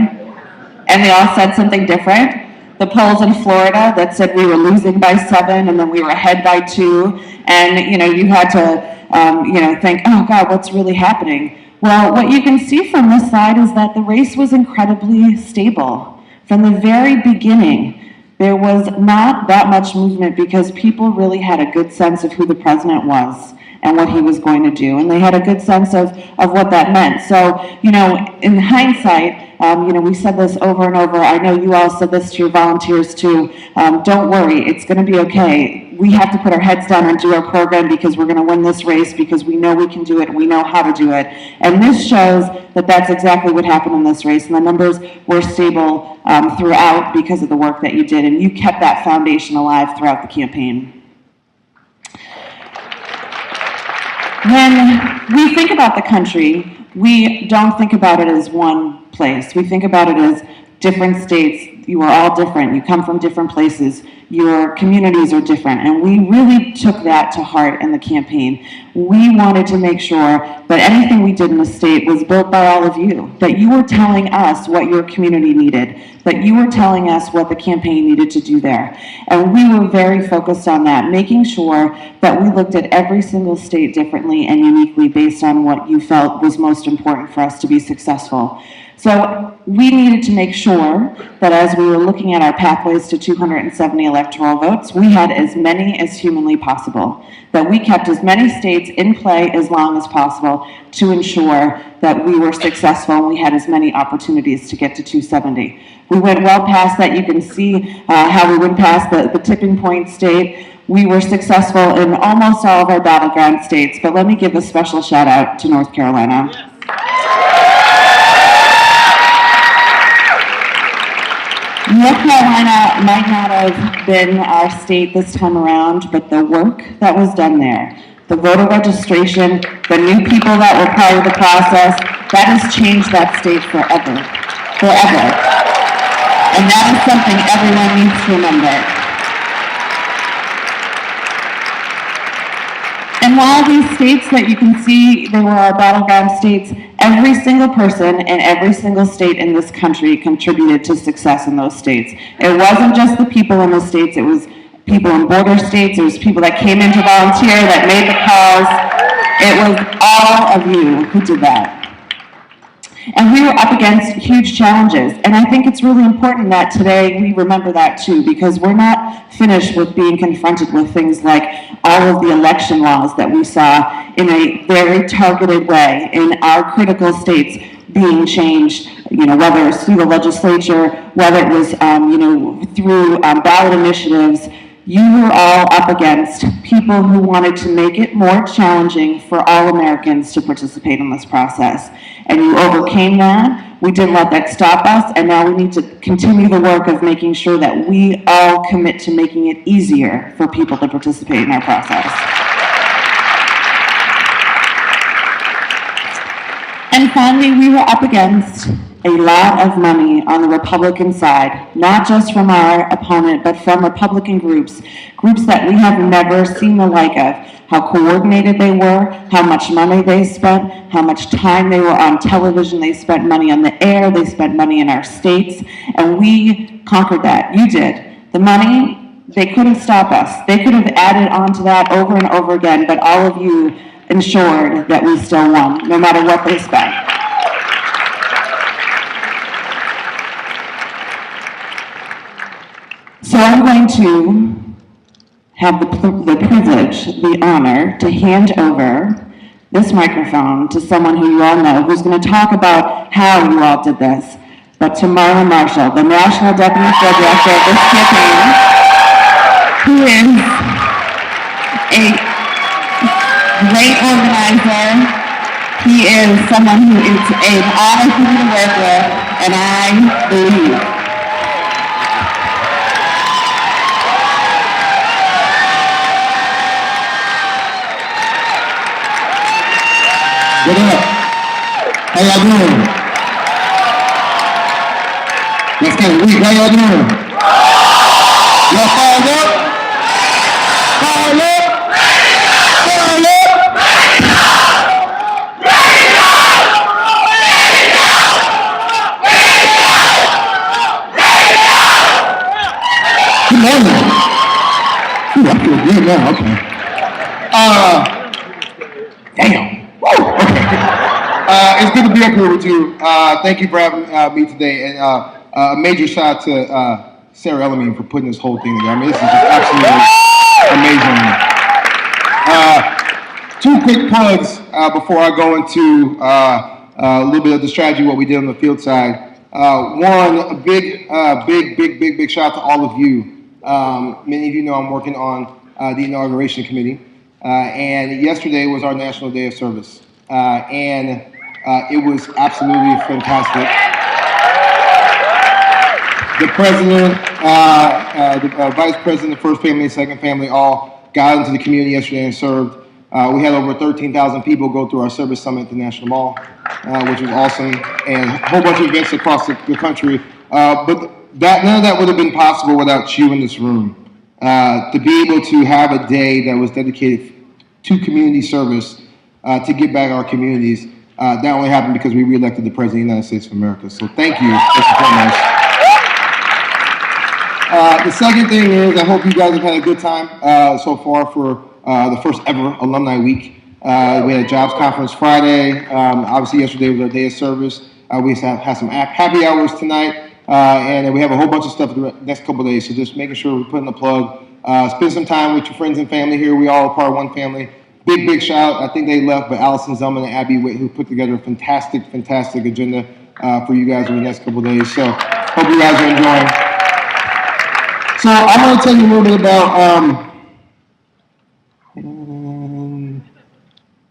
and they all said something different. The polls in Florida that said we were losing by 7, and then we were ahead by 2, and, you had to, think, oh, God, what's really happening? Well, what you can see from this side is that the race was incredibly stable. From the very beginning, there was not that much movement because people really had a good sense of who the president was and what he was going to do. And they had a good sense of what that meant. So, in hindsight, we said this over and over. I know you all said this to your volunteers too. Don't worry, it's going to be okay. We have to put our heads down and do our program because we're going to win this race because we know we can do it and we know how to do it. And this shows that that's exactly what happened in this race. And the numbers were stable throughout because of the work that you did. And you kept that foundation alive throughout the campaign. When we think about the country, we don't think about it as one place. We think about it as different states. You are all different. You come from different places. Your communities are different. And we really took that to heart in the campaign. We wanted to make sure that anything we did in the state was built by all of you, that you were telling us what your community needed, that you were telling us what the campaign needed to do there. And we were very focused on that, making sure that we looked at every single state differently and uniquely based on what you felt was most important for us to be successful. So we needed to make sure that as we were looking at our pathways to 270 electoral votes, we had as many as humanly possible, that we kept as many states in play as long as possible to ensure that we were successful and we had as many opportunities to get to 270. We went well past that. You can see how we went past the tipping point state. We were successful in almost all of our battleground states, but let me give a special shout out to North Carolina. North Carolina might not have been our state this time around, but the work that was done there, the voter registration, the new people that were part of the process, that has changed that state forever. And that is something everyone needs to remember. And while these states that you can see, they were our battleground states, every single person in every single state in this country contributed to success in those states. It wasn't just the people in those states, it was people in border states, it was people that came in to volunteer, that made the calls. It was all of you who did that. And we were up against huge challenges. And I think it's really important that today we remember that too, because we're not finished with being confronted with things like all of the election laws that we saw in a very targeted way in our critical states being changed, whether it's through the legislature, whether it was, through ballot initiatives. You were all up against people who wanted to make it more challenging for all Americans to participate in this process. And you overcame that. We didn't let that stop us, and now we need to continue the work of making sure that we all commit to making it easier for people to participate in our process. And finally, we were up against a lot of money on the Republican side, not just from our opponent, but from Republican groups that we have never seen the like of, how coordinated they were, how much money they spent, how much time they were on television, they spent money on the air, they spent money in our states, and we conquered that. You did. The money, they couldn't stop us. They could have added on to that over and over again, but all of you ensured that we still won, no matter what they spent. So I'm going to have the privilege, the honor, to hand over this microphone to someone who you all know, who's going to talk about how you all did this, but to Marla Marshall, the National Deputy Field Director of this campaign, who is a great organizer. He is someone who is an honor for me to work with, and I believe. What up? How y'all doing? That's kind of weak. How y'all doing? Y'all fired up? Fired up? Fired up? Good morning. Ooh, I feel good now. Okay. Damn. Woo! Okay. It's good to be up here with you. Thank you for having me today, and a major shout out to Sarah Ellermean for putting this whole thing together. I mean, this is just absolutely amazing. Two quick plugs before I go into a little bit of the strategy, what we did on the field side. One, a big shout out to all of you. Many of you know I'm working on the inauguration committee. And yesterday was our National Day of Service. And it was absolutely fantastic. The president, the vice president, the first family, second family, all got into the community yesterday and served. We had over 13,000 people go through our service summit at the National Mall, which was awesome, and a whole bunch of events across the country. But none of that would have been possible without you in this room. To be able to have a day that was dedicated to community service, to give back our communities, that only happened because we reelected the President of the United States of America. So thank you, first and foremost. The second thing is, I hope you guys have had a good time so far for the first ever Alumni Week. We had a jobs conference Friday. Obviously, yesterday was our day of service. We had some happy hours tonight. And we have a whole bunch of stuff the next couple of days, so just making sure we're putting the plug. Spend some time with your friends and family here. We all are part of one family. Big shout out. I think they left, but Allison Zellman and Abby Witt, who put together a fantastic agenda for you guys over the next couple of days. So hope you guys are enjoying. So I'm going to tell you a little bit about,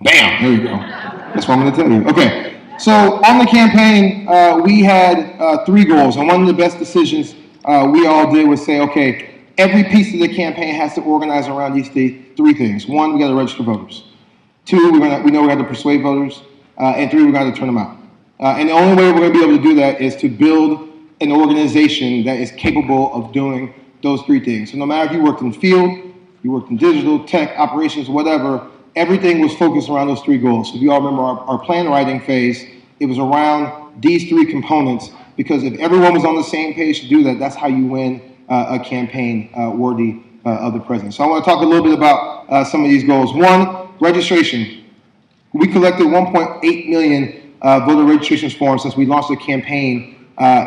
bam, there you go. That's what I'm going to tell you. Okay. So on the campaign, we had 3 goals, and one of the best decisions we all did was say, okay, every piece of the campaign has to organize around these 3 things. 1, we got to register voters. 2, we know we got to persuade voters. And 3, we got to turn them out. And the only way we're going to be able to do that is to build an organization that is capable of doing those 3 things. So no matter if you worked in field, you worked in digital, tech, operations, whatever, everything was focused around those 3 goals. So if you all remember our plan writing phase, it was around these 3 components, because if everyone was on the same page to do that, that's how you win a campaign worthy of the president. So I want to talk a little bit about some of these goals. 1, registration. We collected 1.8 million voter registration forms since we launched the campaign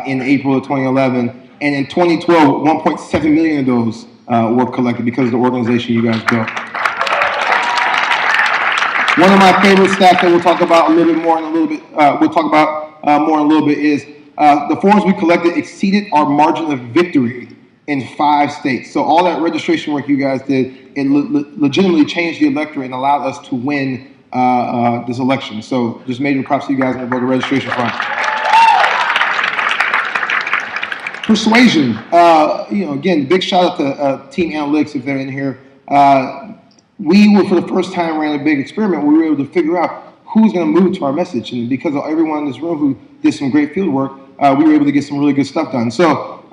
in April of 2011. And in 2012, 1.7 million of those were collected because of the organization you guys built. One of my favorite stats that we'll talk about a little bit more in a little bit, is the forms we collected exceeded our margin of victory in 5 states. So all that registration work you guys did, it legitimately changed the electorate and allowed us to win this election. So just major props to you guys on the voter registration front. Persuasion. Again, big shout out to Team Analytics if they're in here. We were, for the first time, ran a big experiment where we were able to figure out who's going to move to our message? And because of everyone in this room who did some great field work, we were able to get some really good stuff done. So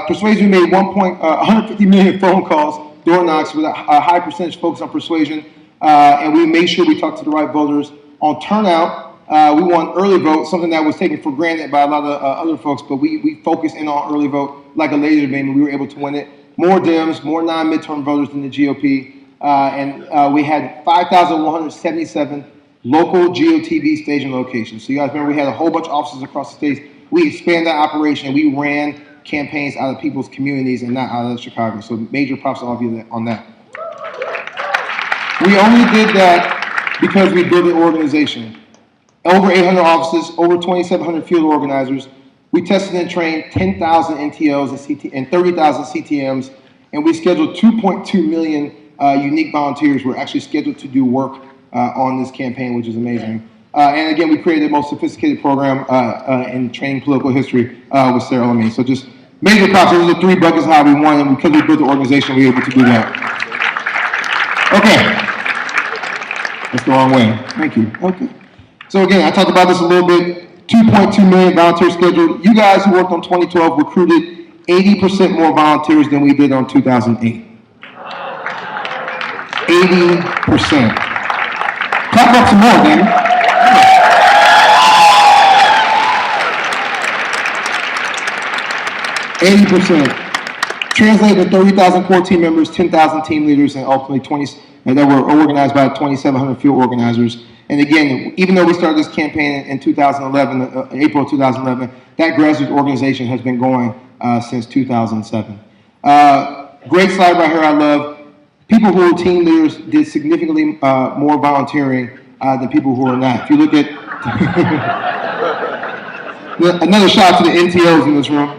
persuasion, we made 150 million phone calls, door knocks, with a high percentage focus on persuasion, and we made sure we talked to the right voters. On turnout, we won early vote, something that was taken for granted by a lot of other folks, but we focused in on early vote like a laser beam, and we were able to win it. More Dems, more non-midterm voters than the GOP, and we had 5,177 local GOTV staging locations. So you guys remember we had a whole bunch of offices across the states. We expanded that operation. We ran campaigns out of people's communities and not out of Chicago. So major props to all of you on that. We only did that because we built an organization. Over 800 offices, over 2,700 field organizers. We tested and trained 10,000 NTOs and 30,000 CTMs, and we scheduled 2.2 million unique volunteers who were actually scheduled to do work on this campaign, which is amazing. And again, we created the most sophisticated program in training political history with Sarah Lemay. So just major props. Those are the 3 buckets how we won, and because we built the organization, we were able to do that. Okay. That's the wrong way. Thank you. Okay. So again, I talked about this a little bit. 2.2 million volunteers scheduled. You guys who worked on 2012 recruited 80% more volunteers than we did on 2008. 80%. Clap up some more, then. %. Translated to 30,000 core team members, 10,000 team leaders, and ultimately 20 that were organized by 2,700 field organizers. And again, even though we started this campaign in 2011, April 2011, that grassroots organization has been going since 2007. Great slide right here, I love. People who are team leaders did significantly more volunteering than people who are not. If you look at another shout out to the NTOs in this room.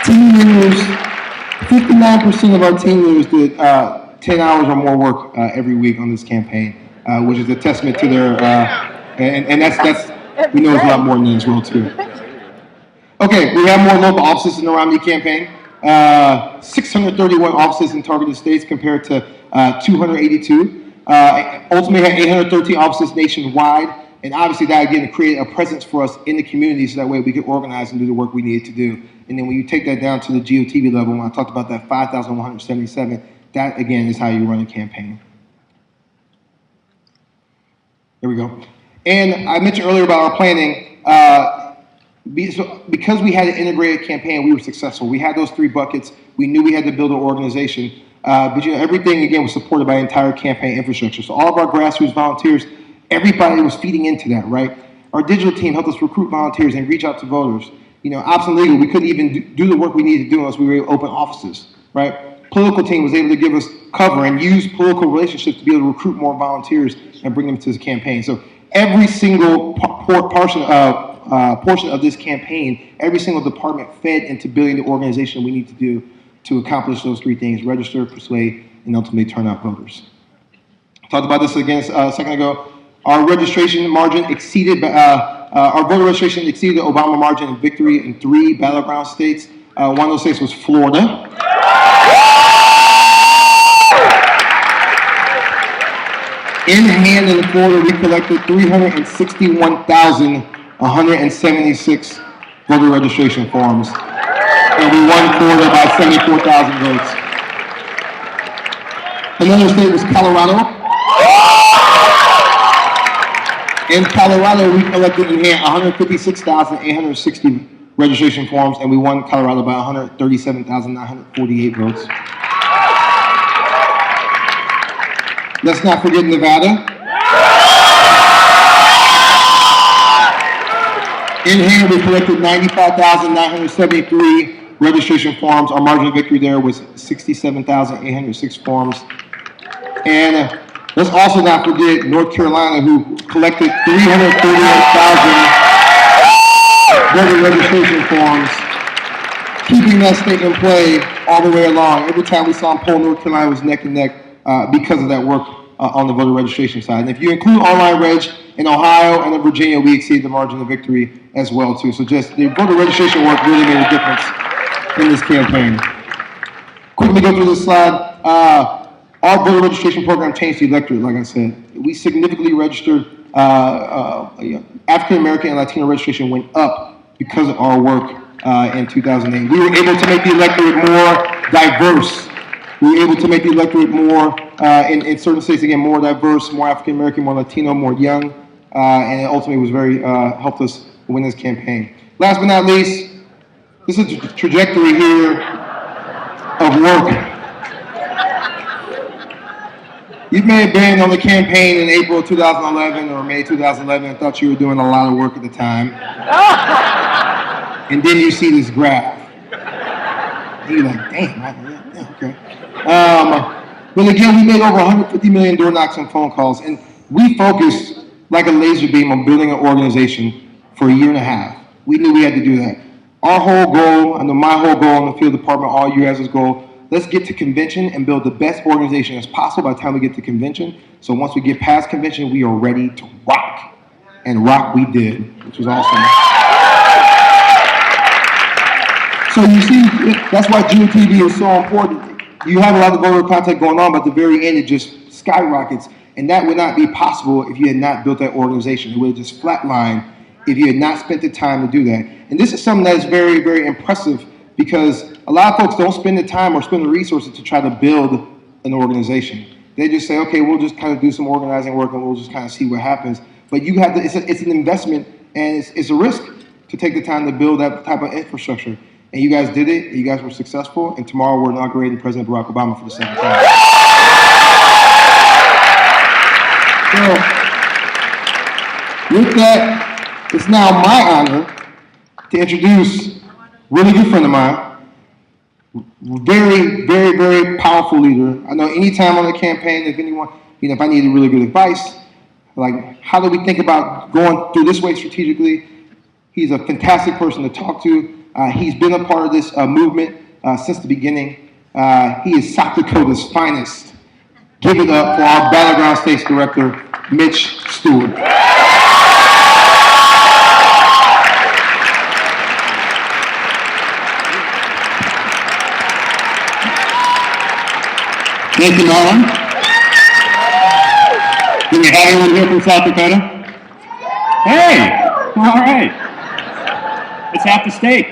Team leaders, 59% of our team leaders did 10 hours or more work every week on this campaign, which is a testament to their, and that's we know it's a lot more than that as well too. Okay, we have more local offices in the Romney campaign. 631 offices in targeted states compared to 282. Ultimately had 813 offices nationwide. And obviously that again created a presence for us in the community so that way we could organize and do the work we needed to do. And then when you take that down to the GOTV level, when I talked about that 5,177, that again is how you run a campaign. There we go. And I mentioned earlier about our planning. Because we had an integrated campaign, we were successful. We had those 3 buckets. We knew we had to build an organization. But everything again was supported by entire campaign infrastructure. So all of our grassroots volunteers, everybody was feeding into that, right? Our digital team helped us recruit volunteers and reach out to voters. Ops and legal, we couldn't even do the work we needed to do unless we were able to open offices, right? Political team was able to give us cover and use political relationships to be able to recruit more volunteers and bring them to the campaign. So every single portion of this campaign, every single department fed into building the organization we need to do to accomplish those 3 things: register, persuade, and ultimately turn out voters. I talked about this again a second ago. Our registration margin exceeded, our voter registration exceeded the Obama margin of victory in 3 battleground states. One of those states was Florida. In hand in Florida, we collected 361,176 voter registration forms. And we won Florida by 74,000 votes. Another state was Colorado. In Colorado, we collected in hand 156,860 registration forms, and we won Colorado by 137,948 votes. Let's not forget Nevada. In hand, we collected 95,973 registration forms. Our margin of victory there was 67,806 forms. And let's also not forget North Carolina, who collected 338,000 voter registration forms, keeping that state in play all the way along. Every time we saw them poll, North Carolina was neck and neck because of that work on the voter registration side. And if you include online reg in Ohio and in Virginia, we exceed the margin of victory as well too. So just the voter registration work really made a difference in this campaign. Quickly go through this slide. our voter registration program changed the electorate, like I said. We significantly registered, African American and Latino registration went up because of our work in 2008. We were able to make the electorate more diverse. We were able to make the electorate more, in certain states, again, more diverse, more African American, more Latino, more young, and it ultimately was very, helped us win this campaign. Last but not least, this is a trajectory here of work. You may have been on the campaign in April 2011 or May 2011 and thought you were doing a lot of work at the time. And then you see this graph. And you're like, damn, yeah, okay. But again, we made over 150 million door knocks and phone calls, and we focused like a laser beam on building an organization for a year and a half. We knew we had to do that. Our whole goal, I know my whole goal in the field department, all you guys' goal, let's get to convention and build the best organization as possible by the time we get to convention. So once we get past convention, we are ready to rock. And rock we did, which was awesome. So you see, that's why GeoTV is so important. You have a lot of voter contact going on, but at the very end, it just skyrockets. And that would not be possible if you had not built that organization. It would have just flatlined if you had not spent the time to do that. And this is something that is very, very impressive because a lot of folks don't spend the time or spend the resources to try to build an organization. They just say, okay, we'll just kind of do some organizing work and we'll just kind of see what happens. But you have to, it's an investment and it's a risk to take the time to build that type of infrastructure. And you guys did it, you guys were successful, and tomorrow we're inaugurating President Barack Obama for the second time. So, with that, it's now my honor to introduce a really good friend of mine, very, very, very powerful leader. I know anytime on the campaign, if anyone, if I needed really good advice, like how do we think about going through this way strategically, he's a fantastic person to talk to. He's been a part of this movement since the beginning. He is South Dakota's finest. Give it up for our Battleground States Director, Mitch Stewart. Thank you, Marlon. Do we have anyone here from South Dakota? Hey, all right. It's half the state.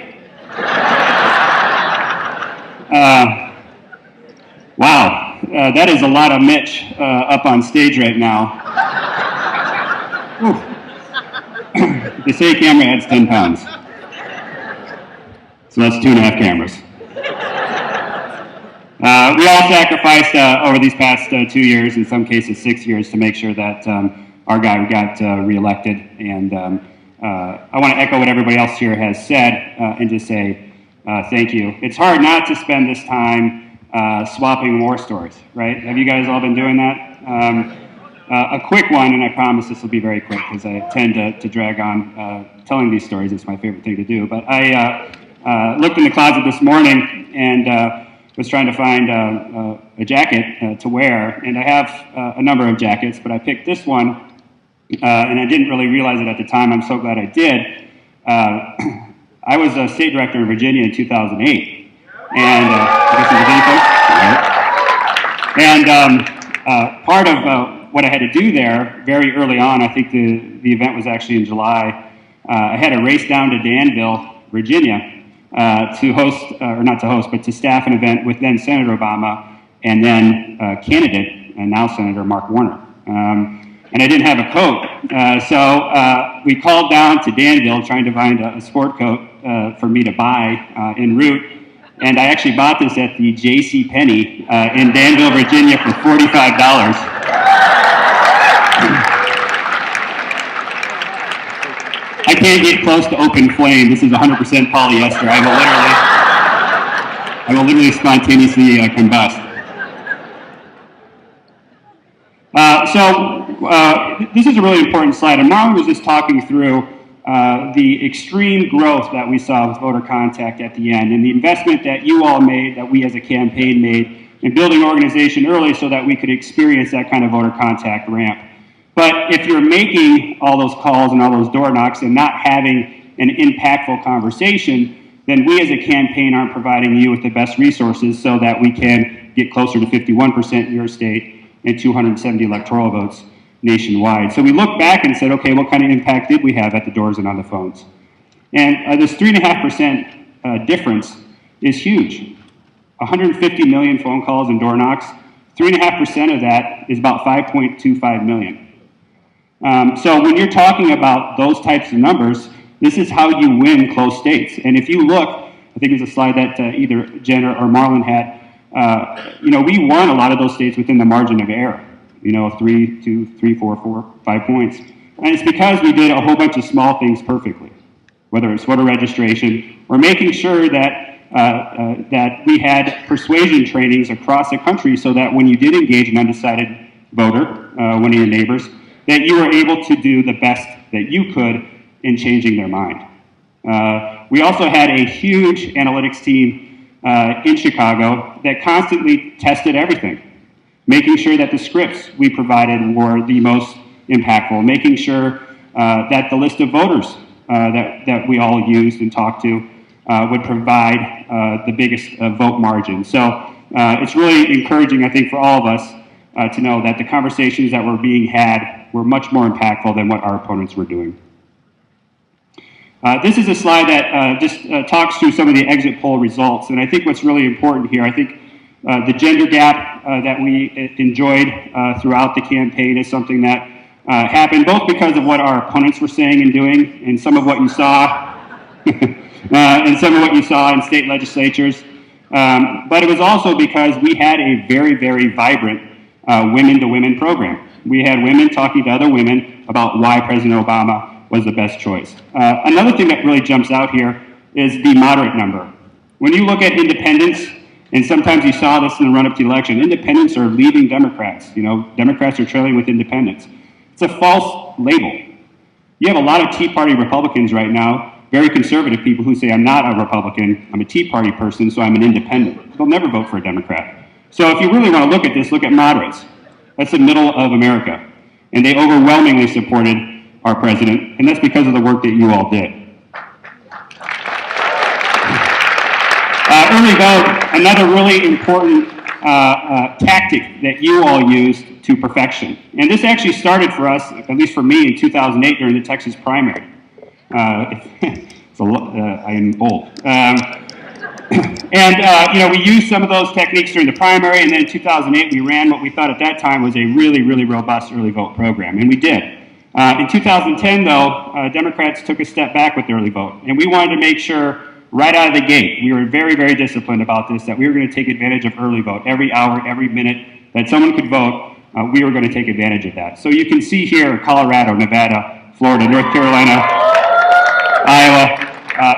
Wow, that is a lot of Mitch up on stage right now. The state camera adds 10 pounds. So that's 2.5 cameras. We all sacrificed over these past 2 years, in some cases 6 years, to make sure that our guy got reelected. And I want to echo what everybody else here has said and just say thank you. It's hard not to spend this time swapping war stories, right? Have you guys all been doing that? A quick one, and I promise this will be very quick because I tend to drag on telling these stories. It's my favorite thing to do. But I looked in the closet this morning and was trying to find a jacket to wear, and I have a number of jackets, but I picked this one, and I didn't really realize it at the time. I'm so glad I did. I was a state director in Virginia in 2008, and I guess in Virginia, right? And part of what I had to do there very early on, I think the event was actually in July, I had to race down to Danville, Virginia, to host, or not to host, but to staff an event with then Senator Obama and then candidate and now Senator Mark Warner. And I didn't have a coat. So we called down to Danville trying to find a sport coat for me to buy en route. And I actually bought this at the J.C. Penney in Danville, Virginia for $45. I can't get close to open flame. This is 100% polyester. I will literally spontaneously combust. This is a really important slide. And Marlon was just talking through the extreme growth that we saw with voter contact at the end and the investment that you all made, that we as a campaign made, in building organization early so that we could experience that kind of voter contact ramp. But if you're making all those calls and all those door knocks and not having an impactful conversation, then we as a campaign aren't providing you with the best resources so that we can get closer to 51% in your state and 270 electoral votes nationwide. So we looked back and said, okay, what kind of impact did we have at the doors and on the phones? And this 3.5% difference is huge. 150 million phone calls and door knocks, 3.5% of that is about 5.25 million. So when you're talking about those types of numbers, this is how you win close states. And if you look, I think it's a slide that either Jen or Marlon had, we won a lot of those states within the margin of error. 3, 2, 3, 4, 5 points. And it's because we did a whole bunch of small things perfectly, whether it's voter registration or making sure that that we had persuasion trainings across the country so that when you did engage an undecided voter, one of your neighbors, that you were able to do the best that you could in changing their mind. We also had a huge analytics team in Chicago that constantly tested everything, making sure that the scripts we provided were the most impactful, making sure that the list of voters that we all used and talked to would provide the biggest vote margin. So it's really encouraging, I think, for all of us to know that the conversations that were being had were much more impactful than what our opponents were doing. This is a slide that just talks through some of the exit poll results, and I think what's really important here, I think the gender gap that we enjoyed throughout the campaign is something that happened both because of what our opponents were saying and doing, and some of what you saw, and some of what you saw in state legislatures, but it was also because we had a very, very vibrant women-to-women program. We had women talking to other women about why President Obama was the best choice. Another thing that really jumps out here is the moderate number. When you look at independents, and sometimes you saw this in the run-up to the election, independents are leaving Democrats. Democrats are trailing with independents. It's a false label. You have a lot of Tea Party Republicans right now, very conservative people who say, I'm not a Republican, I'm a Tea Party person, so I'm an independent. They'll never vote for a Democrat. So if you really want to look at this, look at moderates. That's the middle of America. And they overwhelmingly supported our president, and that's because of the work that you all did. Early vote, another really important tactic that you all used to perfection. And this actually started for us, at least for me, in 2008 during the Texas primary. I am old. We used some of those techniques during the primary, and then in 2008 we ran what we thought at that time was a really, really robust early vote program, and we did. In 2010, though, Democrats took a step back with the early vote, and we wanted to make sure right out of the gate, we were very, very disciplined about this, that we were going to take advantage of early vote. Every hour, every minute that someone could vote, we were going to take advantage of that. So you can see here Colorado, Nevada, Florida, North Carolina, Iowa,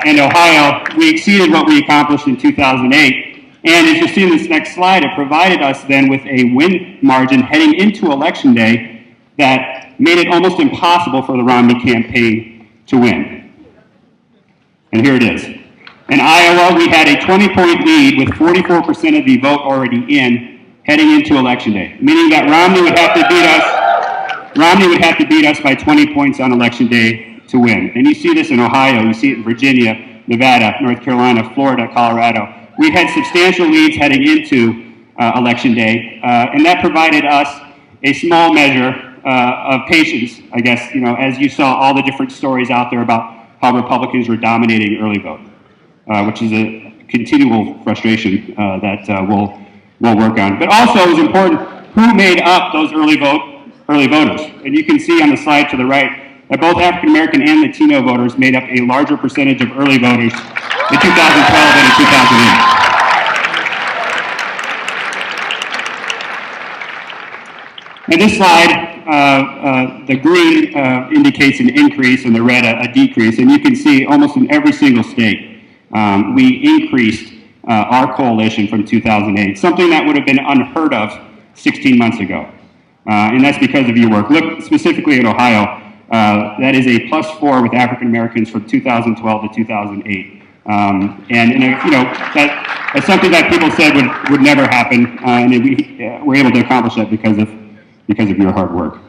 and Ohio, we exceeded what we accomplished in 2008. And as you see in this next slide, it provided us then with a win margin heading into Election Day that made it almost impossible for the Romney campaign to win. And here it is. In Iowa, we had a 20-point lead with 44% of the vote already in heading into Election Day, meaning that Romney would have to beat us by 20 points on Election Day to win. And you see this in Ohio, you see it in Virginia, Nevada, North Carolina, Florida, Colorado. We had substantial leads heading into Election Day, and that provided us a small measure of patience, I guess, as you saw all the different stories out there about how Republicans were dominating early vote, which is a continual frustration that we'll work on. But also it was important who made up those early voters. And you can see on the slide to the right that both African American and Latino voters made up a larger percentage of early voters in 2012 than in 2008. And this slide, the green indicates an increase and the red a decrease. And you can see almost in every single state, we increased our coalition from 2008, something that would have been unheard of 16 months ago. And that's because of your work. Look specifically at Ohio. That is a +4 with African Americans from 2012 to 2008. That's something that people said would never happen, and we were able to accomplish that because of your hard work.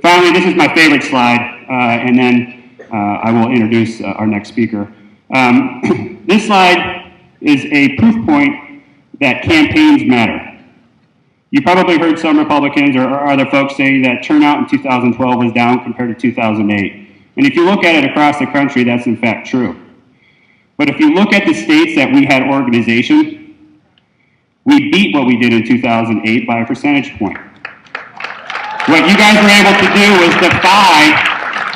Finally, this is my favorite slide, and then I will introduce our next speaker. This slide is a proof point that campaigns matter. You probably heard some Republicans or other folks say that turnout in 2012 was down compared to 2008. And if you look at it across the country, that's in fact true. But if you look at the states that we had organization, we beat what we did in 2008 by a percentage point. What you guys were able to do was defy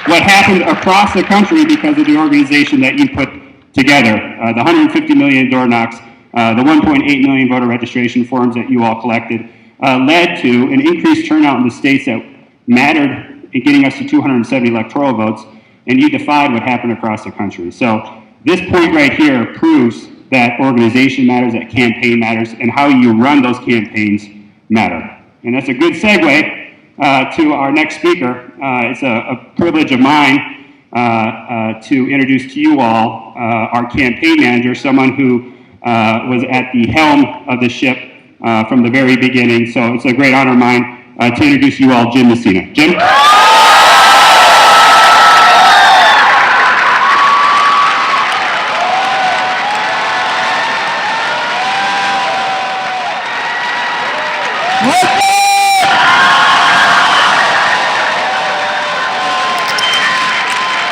what happened across the country because of the organization that you put together. The 150 million door knocks, the 1.8 million voter registration forms that you all collected, led to an increased turnout in the states that mattered in getting us to 270 electoral votes, and you defied what happened across the country. So this point right here proves that organization matters, that campaign matters, and how you run those campaigns matter. And that's a good segue to our next speaker. It's a privilege of mine to introduce to you all our campaign manager, someone who was at the helm of the ship from the very beginning. So it's a great honor of mine to introduce you all Jim Messina. Jim?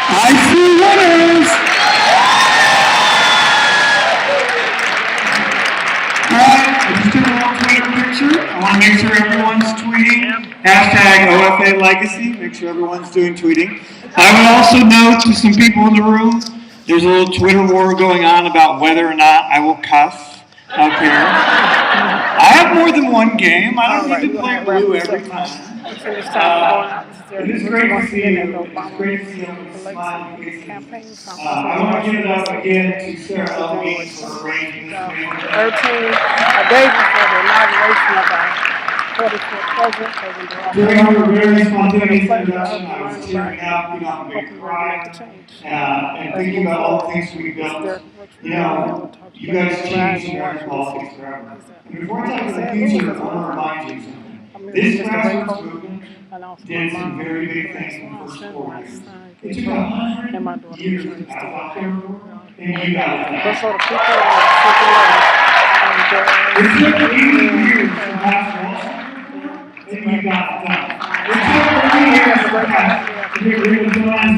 I see winners! Alright, I just took a little Twitter picture. I want to make sure everyone's tweeting. Hashtag OFA Legacy. Make sure everyone's doing tweeting. I would also note to some people in the room, there's a little Twitter war going on about whether or not I will cuss up here. I have more than one game. I don't need to play blue every time. It is great to see you. It's great to see you smiling faces. I want to give it up again to Sarah Elvey for arranging this meeting. 13, a day before the inauguration of our 44th president, During her very spontaneous introduction, I was tearing up, you know, I'm going to cry, and thinking about all the things we built. You know, you guys changed American politics forever. And before I talk about the future, I want to remind you something. This grassroots movement did some very big things in the first 4 years. It took 100 years to pass out there, and you got it done. It took 80 years to pass Wall Street, and you got it done. It took 30 years to pass to get rid of the last